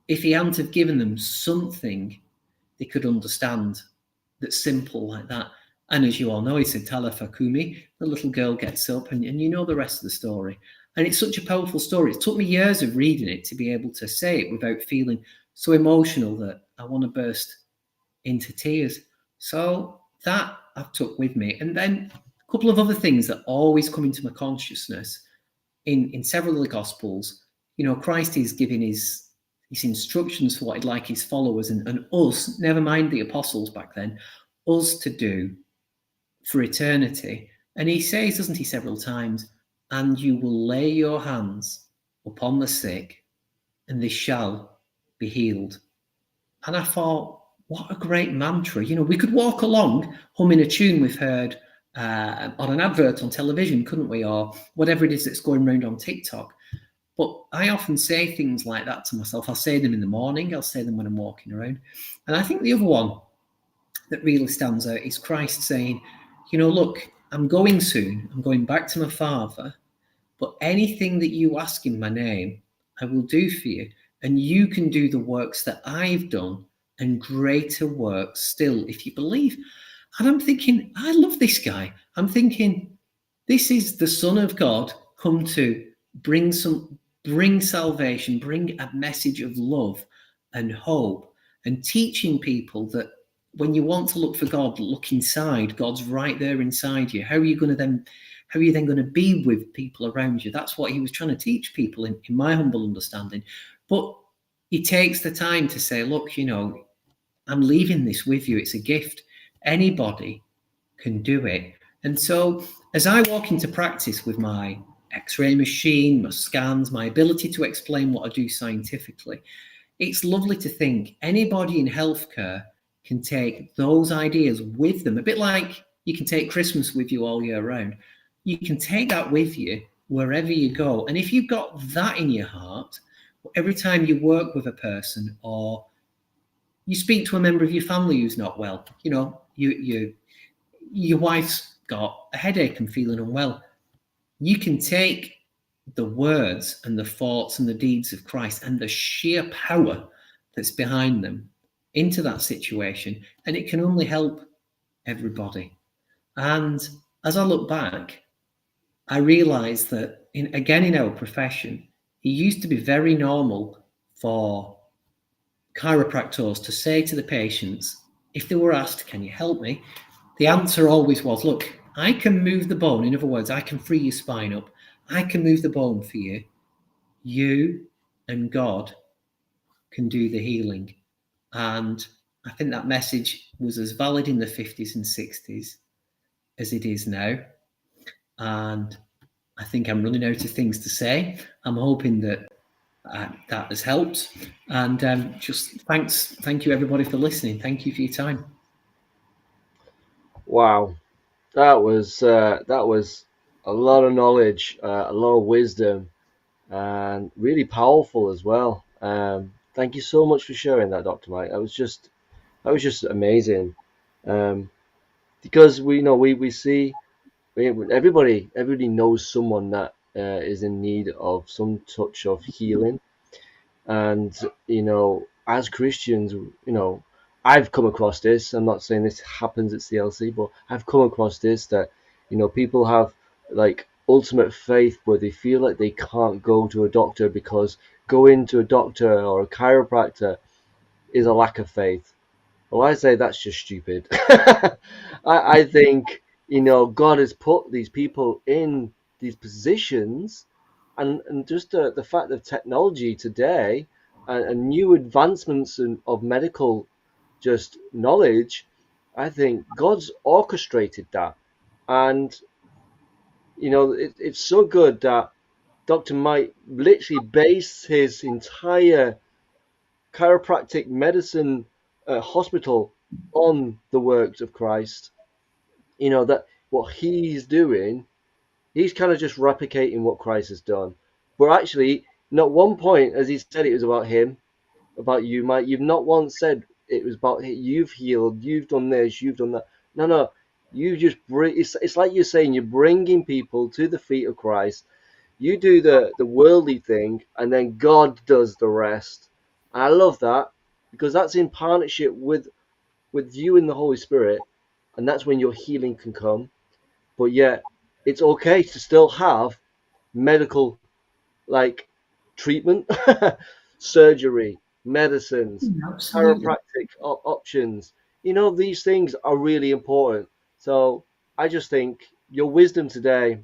if he hadn't have given them something they could understand that's simple like that. And as you all know, he said, Talitha Kumi, the little girl gets up, and you know the rest of the story. And it's such a powerful story. It took me years of reading it to be able to say it without feeling so emotional that I want to burst into tears. So that I've took with me. And then a couple of other things that always come into my consciousness in several of the Gospels. Christ is giving his instructions for what he'd like his followers and us, never mind the apostles back then, us to do for eternity. And he says, doesn't he, several times, and you will lay your hands upon the sick and they shall be healed. And I thought, what a great mantra. We could walk along humming a tune we've heard on an advert on television, couldn't we? Or whatever it is that's going around on TikTok. But I often say things like that to myself. I'll say them in the morning. I'll say them when I'm walking around. And I think the other one that really stands out is Christ saying, look, I'm going soon. I'm going back to my Father. But anything that you ask in my name, I will do for you. And you can do the works that I've done and greater works still, if you believe. And I'm thinking, I love this guy. I'm thinking, this is the Son of God come to bring salvation, bring a message of love and hope, and teaching people that when you want to look for God, look inside. God's right there inside you. How are you then going to be with people around you? That's what he was trying to teach people in my humble understanding. But he takes the time to say, look, I'm leaving this with you. It's a gift. Anybody can do it. And so as I walk into practice with my X-ray machine, my scans, my ability to explain what I do scientifically, it's lovely to think anybody in healthcare can take those ideas with them. A bit like you can take Christmas with you all year round. You can take that with you wherever you go. And if you've got that in your heart, every time you work with a person or you speak to a member of your family who's not well, your wife's got a headache and feeling unwell, you can take the words and the thoughts and the deeds of Christ and the sheer power that's behind them into that situation, and it can only help everybody. And as I look back, I realize that in our profession, it used to be very normal for chiropractors to say to the patients, if they were asked, can you help me? The answer always was, look, I can move the bone. In other words, I can free your spine up. I can move the bone for you. You and God can do the healing. And I think that message was as valid in the 50s and 60s as it is now. And I think I'm running out of things to say. I'm hoping that that has helped. And just thank you everybody for listening. Thank you for your time. Wow, that was a lot of knowledge, a lot of wisdom, and really powerful as well. Thank you so much for sharing that, Dr. Mike. That was just amazing. Because we see everybody knows someone that is in need of some touch of healing, and as Christians, I've come across this. I'm not saying this happens at CLC, but I've come across this that people have like ultimate faith where they feel like they can't go to a doctor because going to a doctor or a chiropractor is a lack of faith. Well, I say that's just stupid. I think God has put these people in these positions, and just the fact of technology today and new advancements of medical just knowledge, I think God's orchestrated that. And it's so good that Dr. Mike literally based his entire chiropractic medicine hospital on the works of Christ. That what he's doing, he's kind of just replicating what Christ has done. But actually, not one point as he said it was about him, about you, Mike. You've not once said it was about you've healed, you've done this, you've done that. No. You just bring. It's like you're saying you're bringing people to the feet of Christ. You do the worldly thing, and then God does the rest. And I love that because that's in partnership with you and the Holy Spirit, and that's when your healing can come. But yet, it's okay to still have medical like treatment, surgery, medicines, Absolutely. chiropractic options. These things are really important. So I just think your wisdom today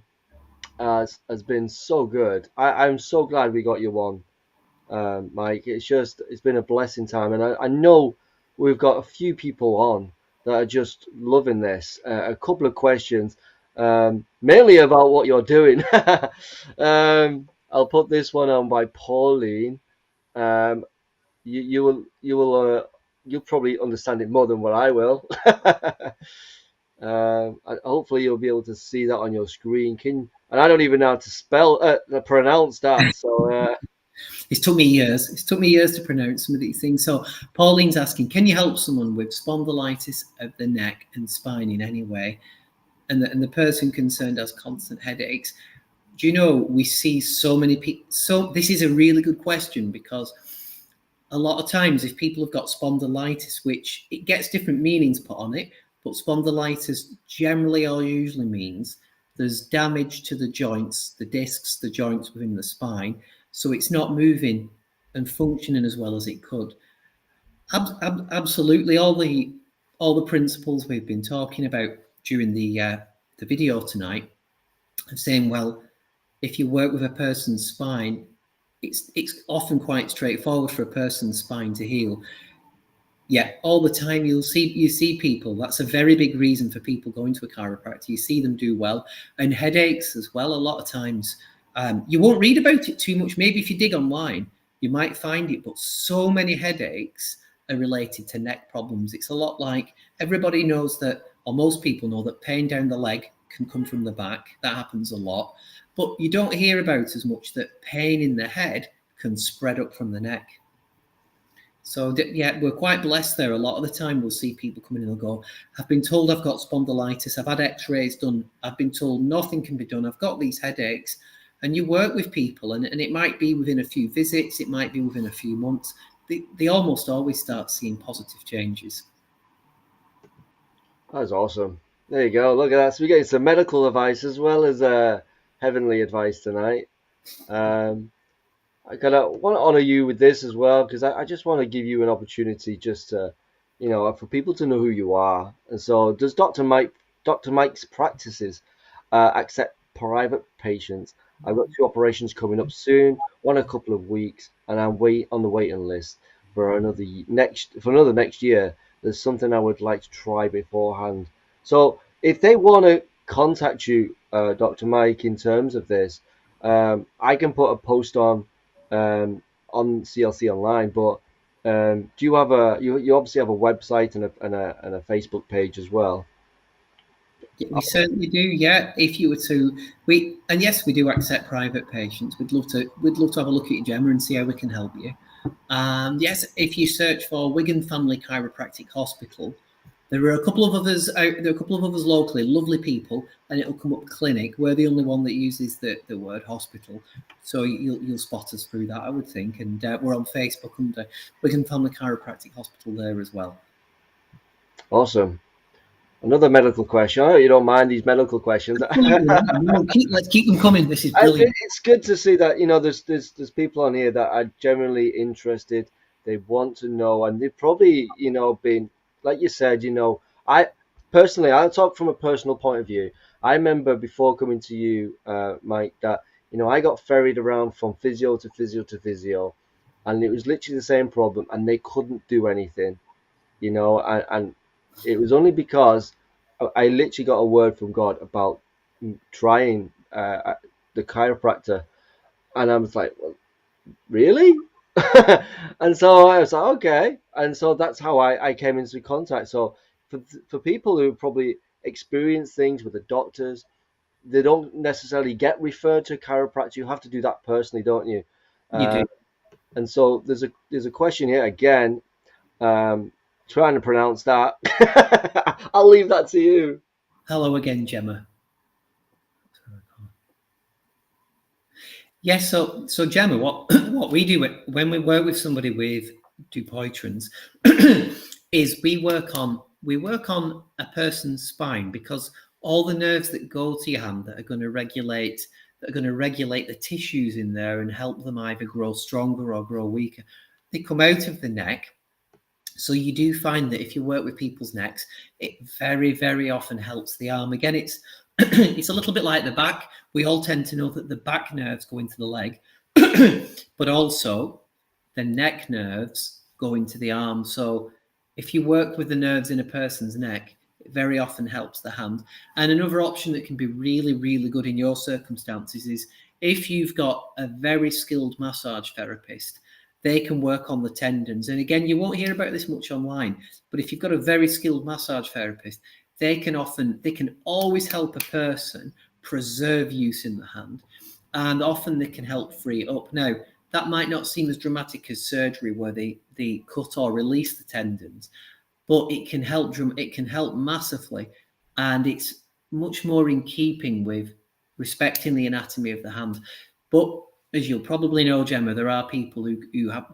has been so good. I'm so glad we got you on, Mike. It's been a blessing time, and I know we've got a few people on that are just loving this. A couple of questions, mainly about what you're doing. I'll put this one on by Pauline. Um, you'll probably understand it more than what I will. And hopefully you'll be able to see that on your screen. And I don't even know how to pronounce that. So It's took me years. It's took me years to pronounce some of these things. So Pauline's asking, can you help someone with spondylitis of the neck and spine in any way? And the person concerned has constant headaches. Do you know, we see so many people. So this is a really good question, because a lot of times if people have got spondylitis, which it gets different meanings put on it, but spondylitis generally or usually means there's damage to the joints, the discs, the joints within the spine. So it's not moving and functioning as well as it could. Absolutely, all the principles we've been talking about during the video tonight of saying, well, if you work with a person's spine, it's often quite straightforward for a person's spine to heal. Yeah, all the time you see people. That's a very big reason for people going to a chiropractor. You see them do well, and headaches as well. A lot of times, you won't read about it too much. Maybe if you dig online, you might find it. But so many headaches are related to neck problems. It's a lot like everybody knows that, or most people know that pain down the leg can come from the back. That happens a lot, but you don't hear about as much that pain in the head can spread up from the neck. So yeah, we're quite blessed there. A lot of the time we'll see people come in and they'll go, I've been told I've got spondylitis, I've had x-rays done, I've been told nothing can be done, I've got these headaches. And you work with people, and it might be within a few visits, it might be within a few months. They almost always start seeing positive changes. That's awesome. There you go. Look at that. So we're getting some medical advice as well as heavenly advice tonight. I want to honor you with this as well, because I just want to give you an opportunity just to, for people to know who you are. And so, does Dr. Mike's practices accept private patients? I've got 2 operations coming up soon, one a couple of weeks, and I'm on the waiting list for another next year. There's something I would like to try beforehand. So, if they want to contact you, Dr. Mike, in terms of this, I can put a post on CLC online, but do you have you obviously have a website and a Facebook page as well? We certainly do. Yeah, if you were to, yes, we do accept private patients. We'd love to have a look at your Gemma and see how we can help you. Yes, if you search for Wigan Family Chiropractic Hospital, there are a couple of others out. There are a couple of others locally, lovely people, and it'll come up clinic. We're the only one that uses the word hospital, so you'll spot us through that, I would think. And we're on Facebook under Wigan Family Chiropractic Hospital there as well. Awesome. Another medical question. I hope you don't mind these medical questions. Let's keep them coming. This is brilliant. It's good to see that there's people on here that are genuinely interested. They want to know, and they've probably been, like you said, I personally, I'll talk from a personal point of view. I remember before coming to you, Mike, that I got ferried around from physio to physio to physio, and it was literally the same problem, and they couldn't do anything, and it was only because I literally got a word from God about trying the chiropractor, and I was like, well, really? And so I was like, okay. And so that's how I came into contact. So for people who probably experience things with the doctors, they don't necessarily get referred to a chiropractor. You have to do that personally, don't you? You do. And so there's a question here again. Trying to pronounce that. I'll leave that to you. Hello again, Gemma. Yes, so Gemma, what we do when we work with somebody with Dupuytren's is we work on a person's spine, because all the nerves that go to your hand that are going to regulate the tissues in there and help them either grow stronger or grow weaker, they come out of the neck. So you do find that if you work with people's necks, it very, very often helps the arm. Again, it's it's a little bit like the back. We all tend to know that the back nerves go into the leg, but also the neck nerves go into the arm. So if you work with the nerves in a person's neck, it very often helps the hand. And another option that can be really, really good in your circumstances is if you've got a very skilled massage therapist, they can work on the tendons. And again, you won't hear about this much online, but if you've got a very skilled massage therapist, they can always help a person preserve use in the hand. And often they can help free it up. Now, that might not seem as dramatic as surgery where they cut or release the tendons, but it can help massively. And it's much more in keeping with respecting the anatomy of the hand. But as you'll probably know, Gemma, there are people who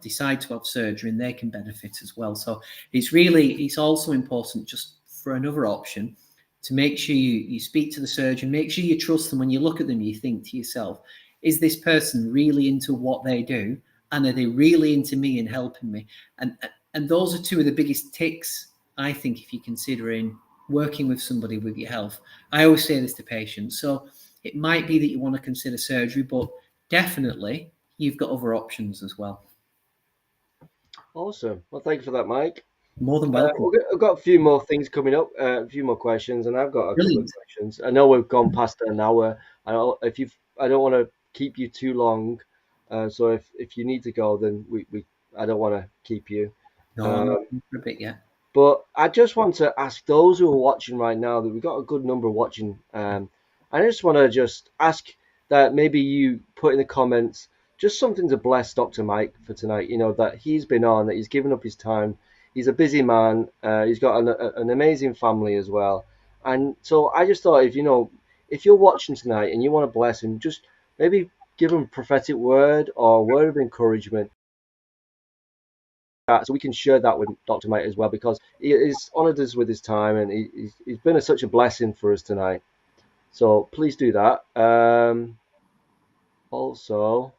decide to have surgery and they can benefit as well. So it's also important, just for another option, to make sure you speak to the surgeon, make sure you trust them. When you look at them, you think to yourself, is this person really into what they do? And are they really into me and helping me? And those are two of the biggest ticks, I think, if you're considering working with somebody with your health. I always say this to patients. So it might be that you want to consider surgery, but definitely you've got other options as well. Awesome. Well, thank you for that, Mike. More than welcome. I've got a few more things coming up, a few more questions, and I've got a couple of questions. I know we've gone past an hour. I don't want to keep you too long, so if you need to go, then I don't want to keep you. No, for a bit, yeah. But I just want to ask those who are watching right now, that we've got a good number watching. I just want to just ask that maybe you put in the comments just something to bless Dr. Mike for tonight. You know, that he's been on, that he's given up his time. He's a busy man. He's got an amazing family as well. And so I just thought, if you're watching tonight and you want to bless him, just maybe give him a prophetic word or a word of encouragement. So we can share that with Dr. Mike as well, because he has honoured us with his time and he's been such a blessing for us tonight. So please do that. Also,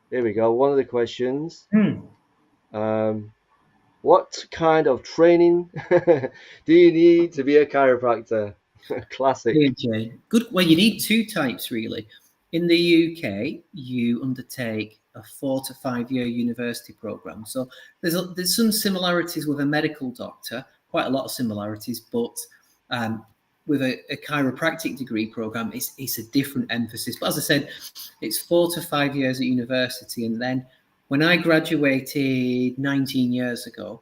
here we go. One of the questions. What kind of training do you need to be a chiropractor? Classic. Good. Well, you need two types, really. In the UK, you undertake a 4 to 5 year university program. So there's some similarities with a medical doctor, quite a lot of similarities, but with a chiropractic degree program, it's a different emphasis. But as I said, it's 4 to 5 years at university. And then when I graduated 19 years ago,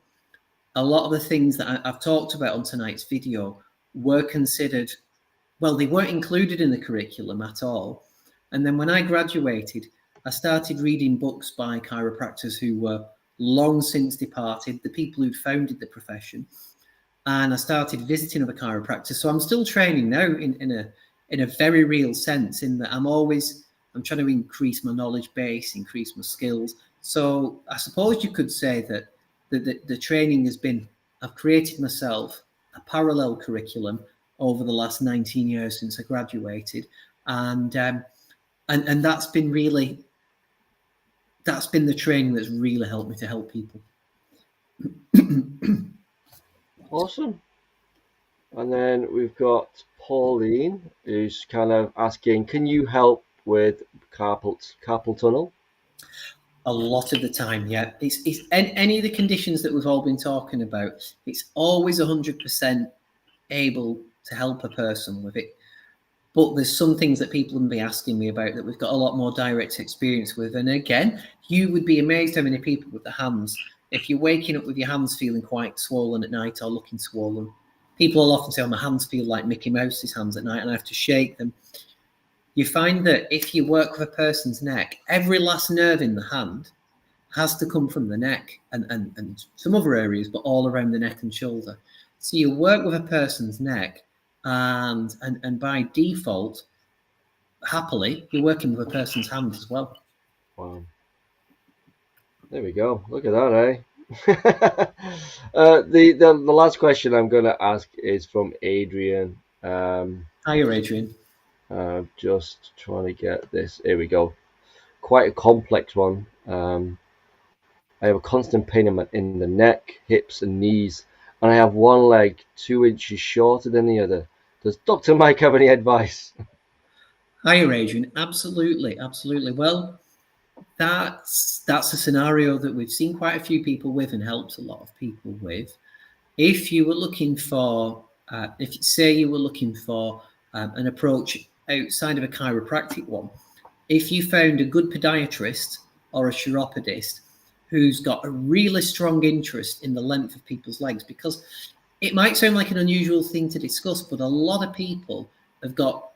a lot of the things that I've talked about on tonight's video were considered, well, they weren't included in the curriculum at all. And then when I graduated, I started reading books by chiropractors who were long since departed, the people who'd founded the profession. And I started visiting other chiropractors. So I'm still training now in a very real sense, in that I'm trying to increase my knowledge base, increase my skills. So I suppose you could say that the training has been, I've created myself a parallel curriculum over the last 19 years since I graduated. And that's been the training that's really helped me to help people. Awesome. And then we've got Pauline, who's kind of asking, can you help with carpal tunnel? A lot of the time, yeah. It's any of the conditions that we've all been talking about, it's always 100% able to help a person with it. But there's some things that people will be asking me about that we've got a lot more direct experience with. And again, you would be amazed how many people with the hands, if you're waking up with your hands feeling quite swollen at night or looking swollen, people will often say, oh, my hands feel like Mickey Mouse's hands at night and I have to shake them. You find that if you work with a person's neck, every last nerve in the hand has to come from the neck and some other areas, but all around the neck and shoulder. So you work with a person's neck, and by default, happily, you're working with a person's hands as well. Wow. There we go. Look at that, eh? The last question I'm going to ask is from Adrian. Hiya, Adrian. Just trying to get this. Here we go. Quite a complex one. I have a constant pain in the neck, hips, and knees, and I have one leg 2 inches shorter than the other. Does Dr. Mike have any advice? Hi, Adrian. Absolutely, absolutely. Well, that's a scenario that we've seen quite a few people with and helped a lot of people with. If you were looking for, if say you were looking for an approach outside of a chiropractic one, if you found a good podiatrist or a chiropodist who's got a really strong interest in the length of people's legs, because it might sound like an unusual thing to discuss, but a lot of people have got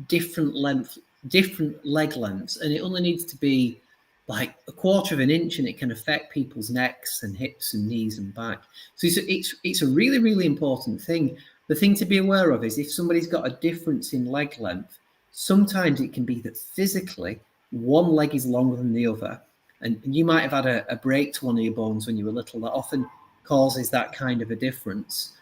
different leg lengths, and it only needs to be like a quarter of an inch, and it can affect people's necks and hips and knees and back. So it's a really, really important thing. The thing to be aware of is if somebody's got a difference in leg length, sometimes it can be that physically one leg is longer than the other, and you might have had a break to one of your bones when you were little. That often causes that kind of a difference.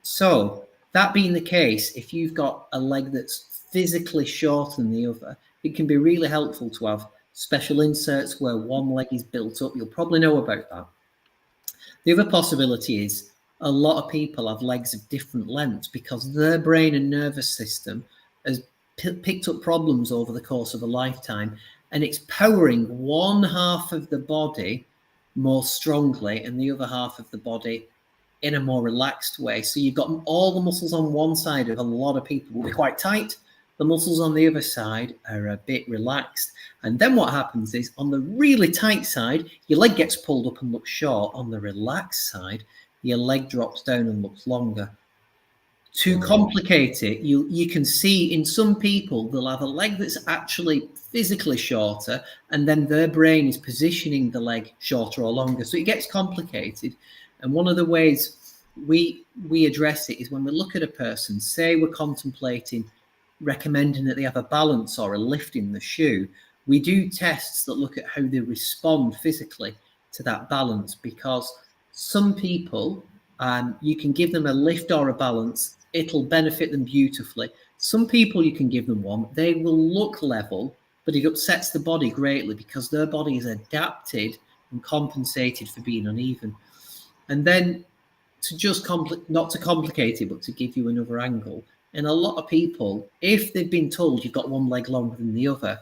So that being the case, if you've got a leg that's physically shorter than the other, it can be really helpful to have special inserts where one leg is built up. You'll probably know about that. The other possibility is a lot of people have legs of different lengths because their brain and nervous system has picked up problems over the course of a lifetime, and it's powering one half of the body more strongly and the other half of the body in a more relaxed way. So you've got all the muscles on one side of a lot of people will be quite tight. The muscles on the other side are a bit relaxed. And then what happens is on the really tight side, your leg gets pulled up and looks short. On the relaxed side, your leg drops down and looks longer. To complicate it, you can see in some people, they'll have a leg that's actually physically shorter, and then their brain is positioning the leg shorter or longer. So it gets complicated. And one of the ways we address it is when we look at a person, say we're contemplating recommending that they have a balance or a lift in the shoe, we do tests that look at how they respond physically to that balance, because some people, you can give them a lift or a balance, it'll benefit them beautifully. Some people, you can give them one, they will look level, but it upsets the body greatly because their body is adapted and compensated for being uneven. And then to just not to complicate it, but to give you another angle. And a lot of people, if they've been told you've got one leg longer than the other,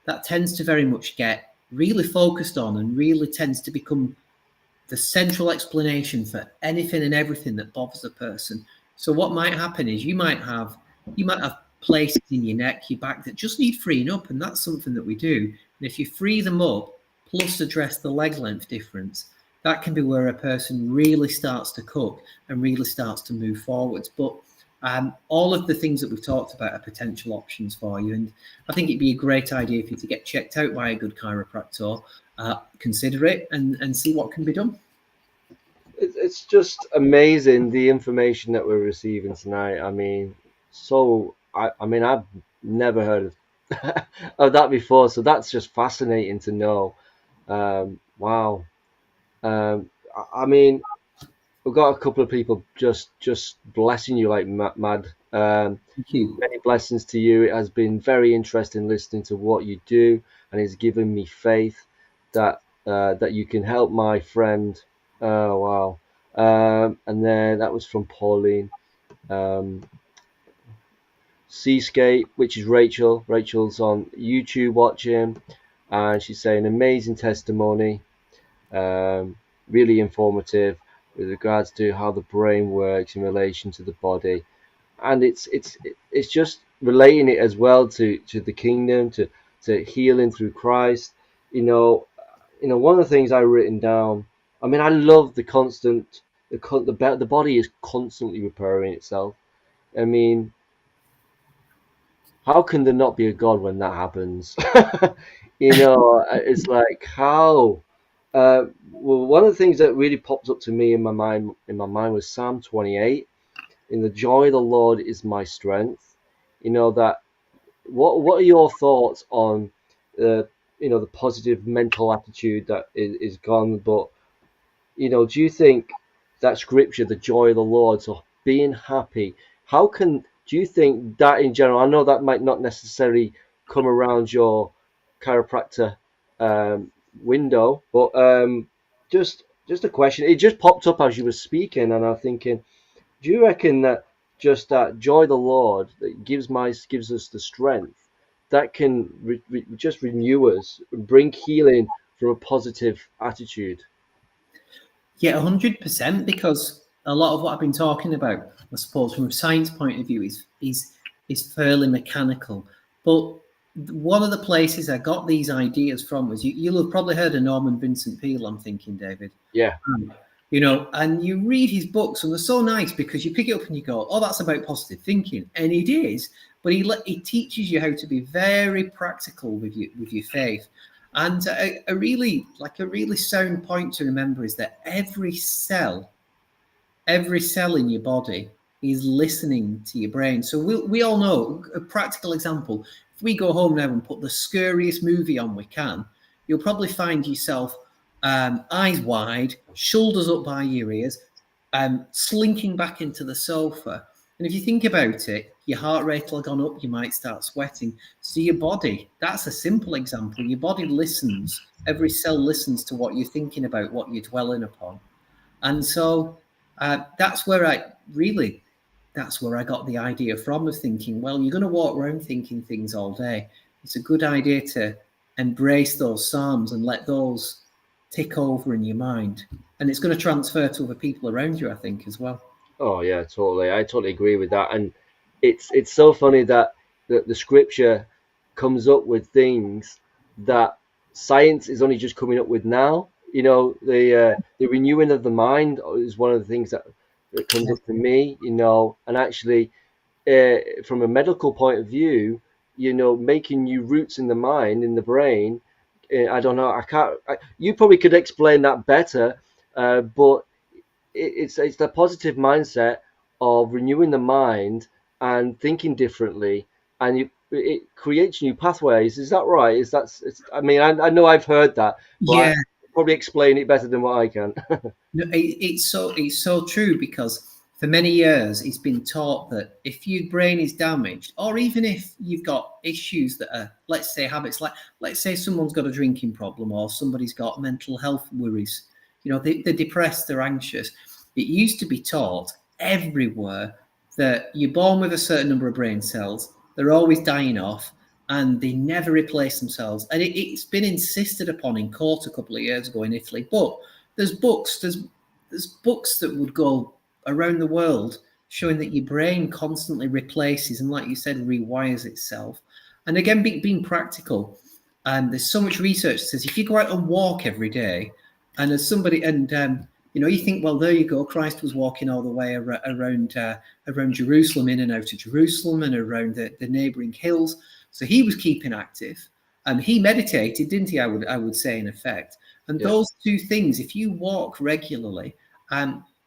that tends to very much get really focused on and really tends to become the central explanation for anything and everything that bothers a person. So what might happen is you might have places in your neck, your back that just need freeing up, and that's something that we do. And if you free them up, plus address the leg length difference, that can be where a person really starts to cook and really starts to move forwards. But all of the things that we've talked about are potential options for you. And I think it'd be a great idea for you to get checked out by a good chiropractor, consider it and see what can be done. It's just amazing the information that we're receiving tonight. I mean, I've never heard of that before. So that's just fascinating to know. Wow. I mean, we've got a couple of people just blessing you like mad. Thank you. Many blessings to you. It has been very interesting listening to what you do, and it's given me faith that you can help my friend. Oh wow! And then that was from Pauline. Seascape, which is Rachel. Rachel's on YouTube watching, and she's saying amazing testimony. Really informative with regards to how the brain works in relation to the body, and it's just relating it as well to the kingdom, to healing through Christ. One of the things I've written down, I mean, I love the body is constantly repairing itself. I mean, how can there not be a God when that happens? It's like how. Well, one of the things that really popped up to me in my mind was Psalm 28. In the joy of the Lord is my strength. That. What are your thoughts on the positive mental attitude that is gone? But do you think that scripture, the joy of the Lord, so being happy, do you think that in general? I know that might not necessarily come around your chiropractor window, but just a question. It just popped up as you were speaking, and I'm thinking, do you reckon that just that joy of the Lord that gives us the strength that can just renew us, bring healing from a positive attitude? Yeah, 100%. Because a lot of what I've been talking about, I suppose, from a science point of view, is fairly mechanical. But one of the places I got these ideas from was you'll have probably heard of Norman Vincent Peale. I'm thinking, David. Yeah. You know, and you read his books, and they're so nice because you pick it up and you go, "Oh, that's about positive thinking," and it is. But he teaches you how to be very practical with your faith. And a really sound point to remember is that every cell in your body is listening to your brain. So we all know a practical example. If we go home now and put the scariest movie on we can, you'll probably find yourself eyes wide, shoulders up by your ears, slinking back into the sofa. And if you think about it, your heart rate will have gone up, you might start sweating. So your body, that's a simple example. Your body listens. Every cell listens to what you're thinking about, what you're dwelling upon. And so that's where I got the idea from, of thinking, well, you're going to walk around thinking things all day. It's a good idea to embrace those Psalms and let those tick over in your mind. And it's going to transfer to other people around you, I think, as well. Oh yeah, totally. I totally agree with that. And it's so funny that the scripture comes up with things that science is only just coming up with now. You know, the renewing of the mind is one of the things that comes up to me. You know, and actually, from a medical point of view, you know, making new roots in the mind, in the brain. I don't know. I can't. You probably could explain that better, but it's the positive mindset of renewing the mind and thinking differently, and it creates new pathways. Is that right? I mean, I know I've heard that, but Yeah. I probably explain it better than what I can. No, it's so true, because for many years it's been taught that if your brain is damaged, or even if you've got issues that are, let's say, habits, like let's say someone's got a drinking problem, or somebody's got mental health worries, you know, they're depressed, they're anxious. It used to be taught everywhere that you're born with a certain number of brain cells, they're always dying off, and they never replace themselves. And it's been insisted upon in court a couple of years ago in Italy. But there's books that would go around the world showing that your brain constantly replaces and, like you said, rewires itself. And again, being practical, and there's so much research that says if you go out and walk every day, and as somebody, and you know, you think, well, there you go, Christ was walking all the way around Jerusalem, in and out of Jerusalem, and around the neighboring hills. So he was keeping active, and he meditated, didn't he? I would say, in effect. And Yeah. those two things, if you walk regularly,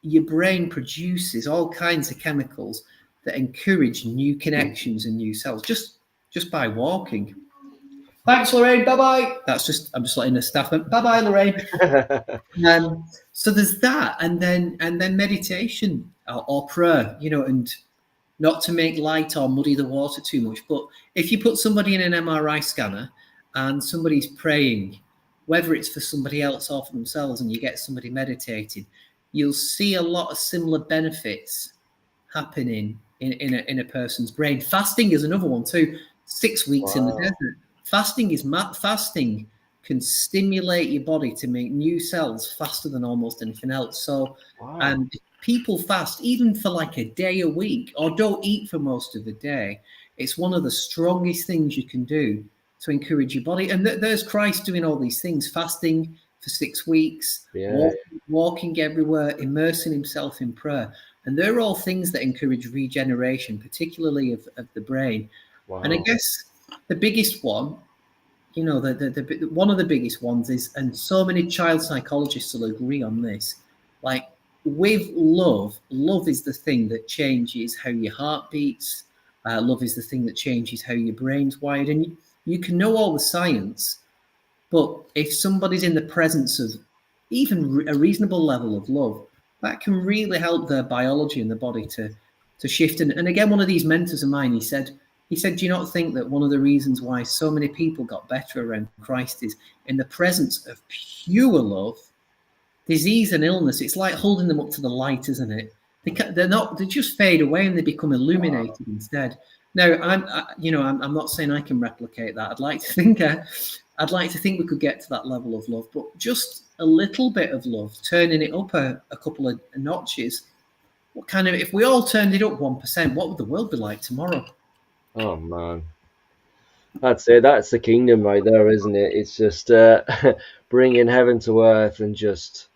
your brain produces all kinds of chemicals that encourage new connections and new cells just by walking. Thanks, Lorraine. Bye bye. I'm just letting the staff. Bye bye, Lorraine. So there's that, and then meditation, or prayer, you know, and not to make light or muddy the water too much, but if you put somebody in an MRI scanner and somebody's praying, whether it's for somebody else or for themselves, and you get somebody meditating, you'll see a lot of similar benefits happening in a person's brain. Fasting is another one too. 6 weeks in the desert. Fasting can stimulate your body to make new cells faster than almost anything else. So, people fast even for like a day a week, or don't eat for most of the day. It's one of the strongest things you can do to encourage your body. And there's Christ doing all these things, fasting for 6 weeks, walking everywhere, immersing himself in prayer. And they're all things that encourage regeneration, particularly of the brain. Wow. And I guess the biggest one, you know, the one of the biggest ones is, and so many child psychologists will agree on this, like, with love is the thing that changes how your heart beats. Love is the thing that changes how your brain's wired. And you can know all the science, but if somebody's in the presence of even a reasonable level of love, that can really help their biology and the body to shift. And again, one of these mentors of mine, he said, He said, do you not think that one of the reasons why so many people got better around Christ is in the presence of pure love? Disease and illness, it's like holding them up to the light, isn't it? They just fade away and they become illuminated instead. Now, I'm not saying I can replicate that. I'd like to think we could get to that level of love, but just a little bit of love, turning it up a couple of notches. If we all turned it up 1%, what would the world be like tomorrow? Oh man, that's it. That's the kingdom right there, isn't it? It's just bringing heaven to earth, and just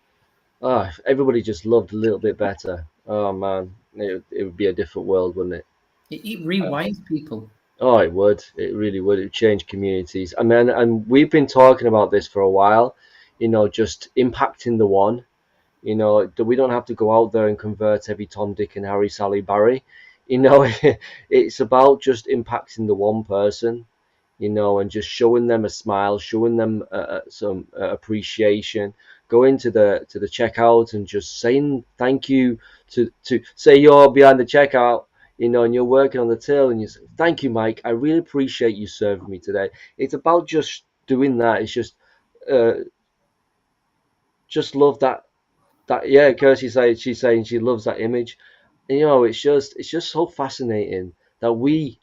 if everybody just loved a little bit better. Oh man, it would be a different world, wouldn't it? It rewires people. Oh, it would. It really would. It would change communities. I mean, and we've been talking about this for a while. Just impacting the one. That we don't have to go out there and convert every Tom, Dick, and Harry, Sally, Barry. It's about just impacting the one person. And just showing them a smile, showing them some appreciation. Going to the checkout and just saying thank you to say you're behind the checkout, and you're working on the till, and you say, thank you, Mike. I really appreciate you serving me today. It's about just doing that. It's just love that. Yeah, Kirsty said she's saying she loves that image. And, it's just so fascinating that we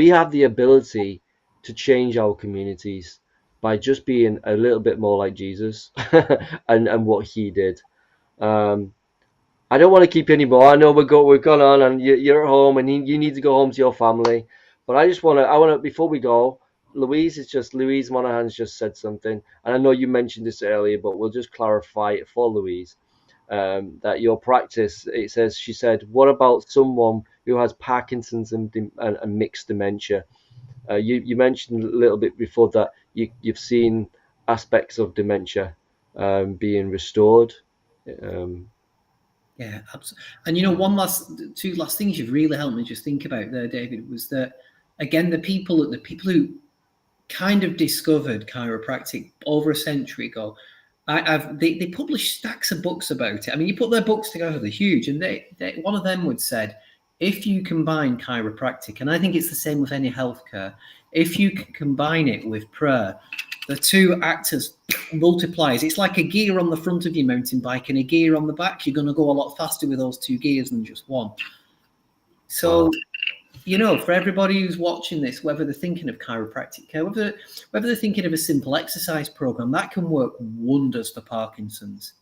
have the ability to change our communities by just being a little bit more like Jesus and what he did. I don't want to keep you anymore. I know we've gone on, and you're at home, and you need to go home to your family. But I want to before we go, Louise Monaghan's just said something, and I know you mentioned this earlier, but we'll just clarify it for Louise. That your practice, she said, what about someone who has Parkinson's and mixed dementia? You mentioned a little bit before that you've seen aspects of dementia being restored. Yeah, absolutely. And two last things you've really helped me just think about there, David, was that again the people who kind of discovered chiropractic over a century ago. They published stacks of books about it. I mean, you put their books together, they're huge, and they one of them would said, if you combine chiropractic, and I think it's the same with any healthcare, if you can combine it with prayer, the two act as multipliers. It's like a gear on the front of your mountain bike and a gear on the back. You're going to go a lot faster with those two gears than just one. So, for everybody who's watching this, whether they're thinking of chiropractic care, whether they're thinking of a simple exercise program, that can work wonders for Parkinson's.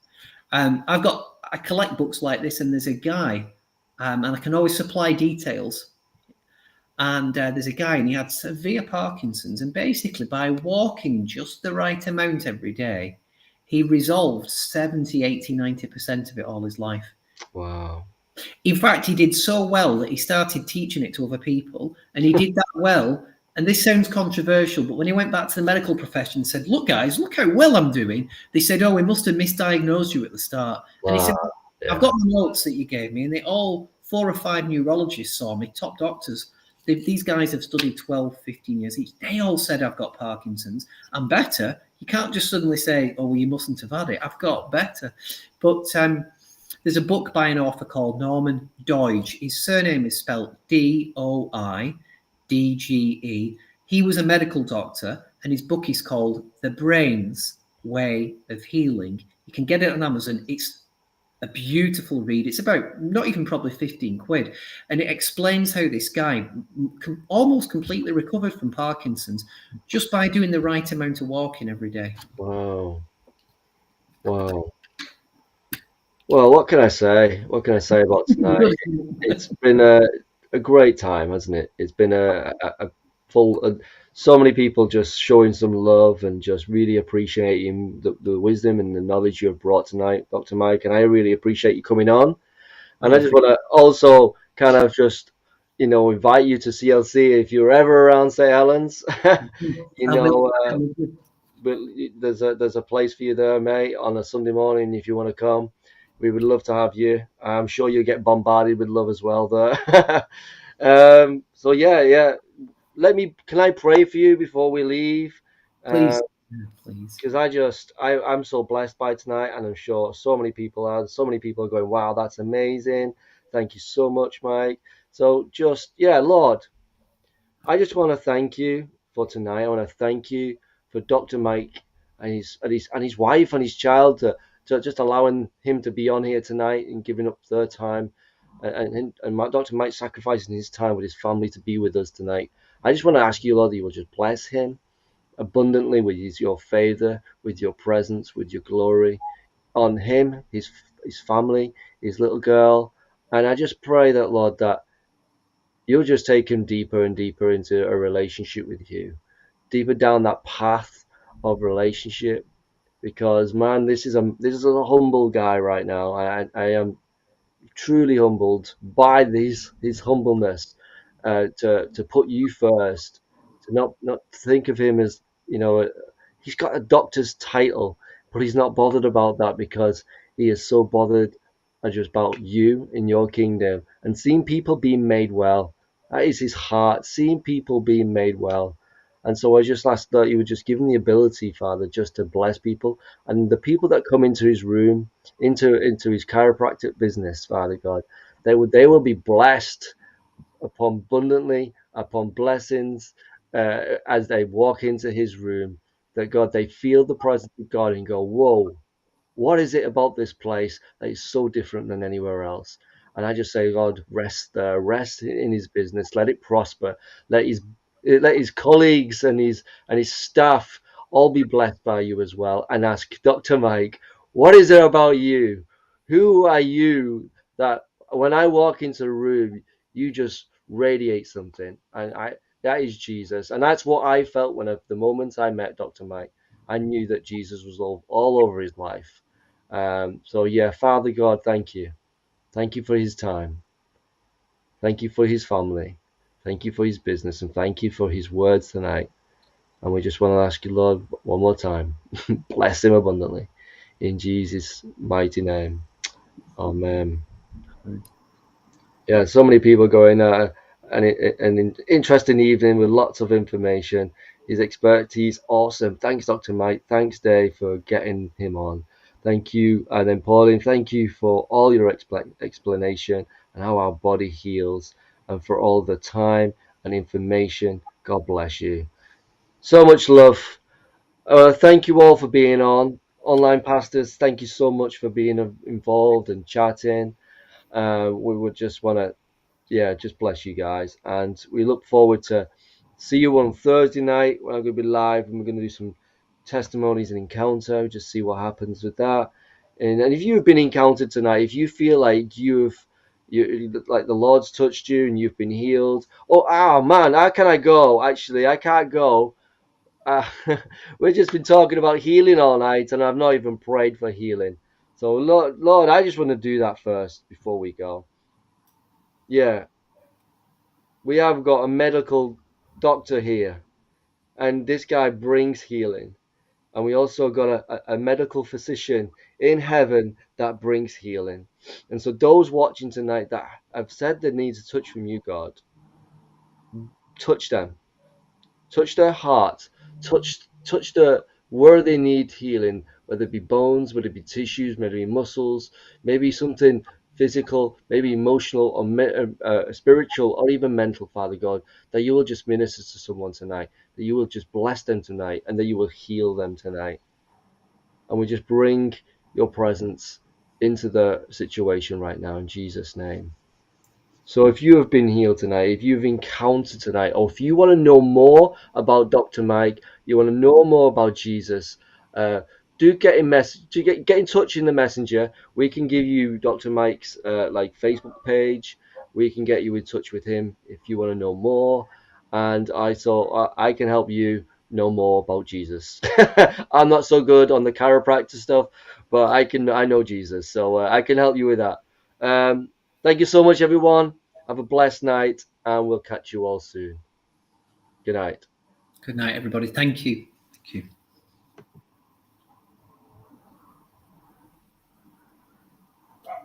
I collect books like this, and there's a guy, and I can always supply details. And there's a guy, and he had severe Parkinson's, and basically by walking just the right amount every day, he resolved 70, 80, 90% of it all his life. Wow. In fact, he did so well that he started teaching it to other people, and he did that well. And this sounds controversial, but when he went back to the medical profession and said, look, guys, look how well I'm doing, they said, oh, we must have misdiagnosed you at the start. Wow. And he said, I've got the notes that you gave me, and they all 4 or 5 neurologists saw me, top doctors. These guys have studied 12, 15 years each. They all said, I've got Parkinson's. I'm better. You can't just suddenly say, oh, well, you mustn't have had it. I've got better. But there's a book by an author called Norman Doidge. His surname is spelled Doidge. He was a medical doctor, and his book is called The Brain's Way of Healing. You can get it on Amazon. It's a beautiful read. It's about not even probably 15 quid. And it explains how this guy almost completely recovered from Parkinson's just by doing the right amount of walking every day. Wow. Well, what can I say? What can I say about tonight? It's been a great time, hasn't it? It's been a full... so many people just showing some love and just really appreciating the wisdom and the knowledge you have brought tonight, Dr. Mike. And I really appreciate you coming on. And I just want to also kind of just, invite you to CLC if you're ever around St Helens. There's a place for you there, mate, on a Sunday morning if you want to come. We would love to have you. I'm sure you'll get bombarded with love as well there. So yeah. Can I pray for you before we leave? Please. Because I'm so blessed by tonight, and I'm sure so many people are. So many people are going, wow, that's amazing. Thank you so much, Mike. So Lord, I just want to thank you for tonight. I want to thank you for Dr. Mike and his wife and his child to just allowing him to be on here tonight and giving up their time, and Dr. Mike sacrificing his time with his family to be with us tonight. I just want to ask you, Lord, that you will just bless him abundantly with your favor, with your presence, with your glory on him, his family, his little girl. And I just pray that, Lord, that you'll just take him deeper and deeper into a relationship with you, deeper down that path of relationship. Because man, this is a humble guy right now. I am truly humbled by his humbleness, to put you first, to not think of him as, he's got a doctor's title, but he's not bothered about that because he is so bothered just about you in your kingdom and seeing people being made well. That is his heart, seeing people being made well. And so I just ask that you would just give him the ability, Father, just to bless people and the people that come into his room, into his chiropractic business, Father God. They will be blessed upon abundantly, upon blessings, as they walk into his room. That God, they feel the presence of God and go, whoa, what is it about this place that is so different than anywhere else? And I just say, God, rest there, rest in his business, let it prosper, let his colleagues and his staff all be blessed by you as well. And ask Dr. Mike, what is it about you? Who are you that when I walk into the room, you just radiate something? And that is Jesus. And that's what I felt the moment I met Dr. Mike. I knew that Jesus was all over his life. So yeah, Father God, thank you. Thank you for his time. Thank you for his family. Thank you for his business, and thank you for his words tonight. And we just want to ask you, Lord, one more time, bless him abundantly. In Jesus' mighty name. Amen. Yeah, so many people going, an interesting evening with lots of information. His expertise, awesome. Thanks, Dr. Mike. Thanks, Dave, for getting him on. Thank you. And then, Pauline, thank you for all your explanation and how our body heals and for all the time and information. God bless you. So much love. Thank you all for being on. Online pastors, thank you so much for being involved and chatting. We would just want to, yeah, just bless you guys. And we look forward to see you on Thursday night when I'm going to be live and we're going to do some testimonies and encounter, just see what happens with that. And if you've been encountered tonight, if you feel like like the Lord's touched you and you've been healed, oh man, how can I go? Actually, I can't go. Uh, we've just been talking about healing all night and I've not even prayed for healing. So Lord, I just want to do that first before we go. Yeah, we have got a medical doctor here, and this guy brings healing. And we also got a medical physician in heaven that brings healing. And so those watching tonight that have said they need a touch from you, God, touch them, touch their heart, touch the where they need healing, whether it be bones, whether it be tissues, maybe muscles, maybe something physical, maybe emotional or spiritual or even mental, Father God, that you will just minister to someone tonight, that you will just bless them tonight, and that you will heal them tonight. And we just bring your presence into the situation right now in Jesus' name. So if you have been healed tonight, if you've encountered tonight, or if you want to know more about Dr. Mike, you want to know more about Jesus, do get in touch in the messenger. We can give you Dr. Mike's like Facebook page. We can get you in touch with him if you want to know more. And I can help you know more about Jesus. I'm not so good on the chiropractor stuff, but I know Jesus, so I can help you with that. Thank you so much, everyone. Have a blessed night, and we'll catch you all soon. Good night. Good night, everybody. Thank you. Thank you.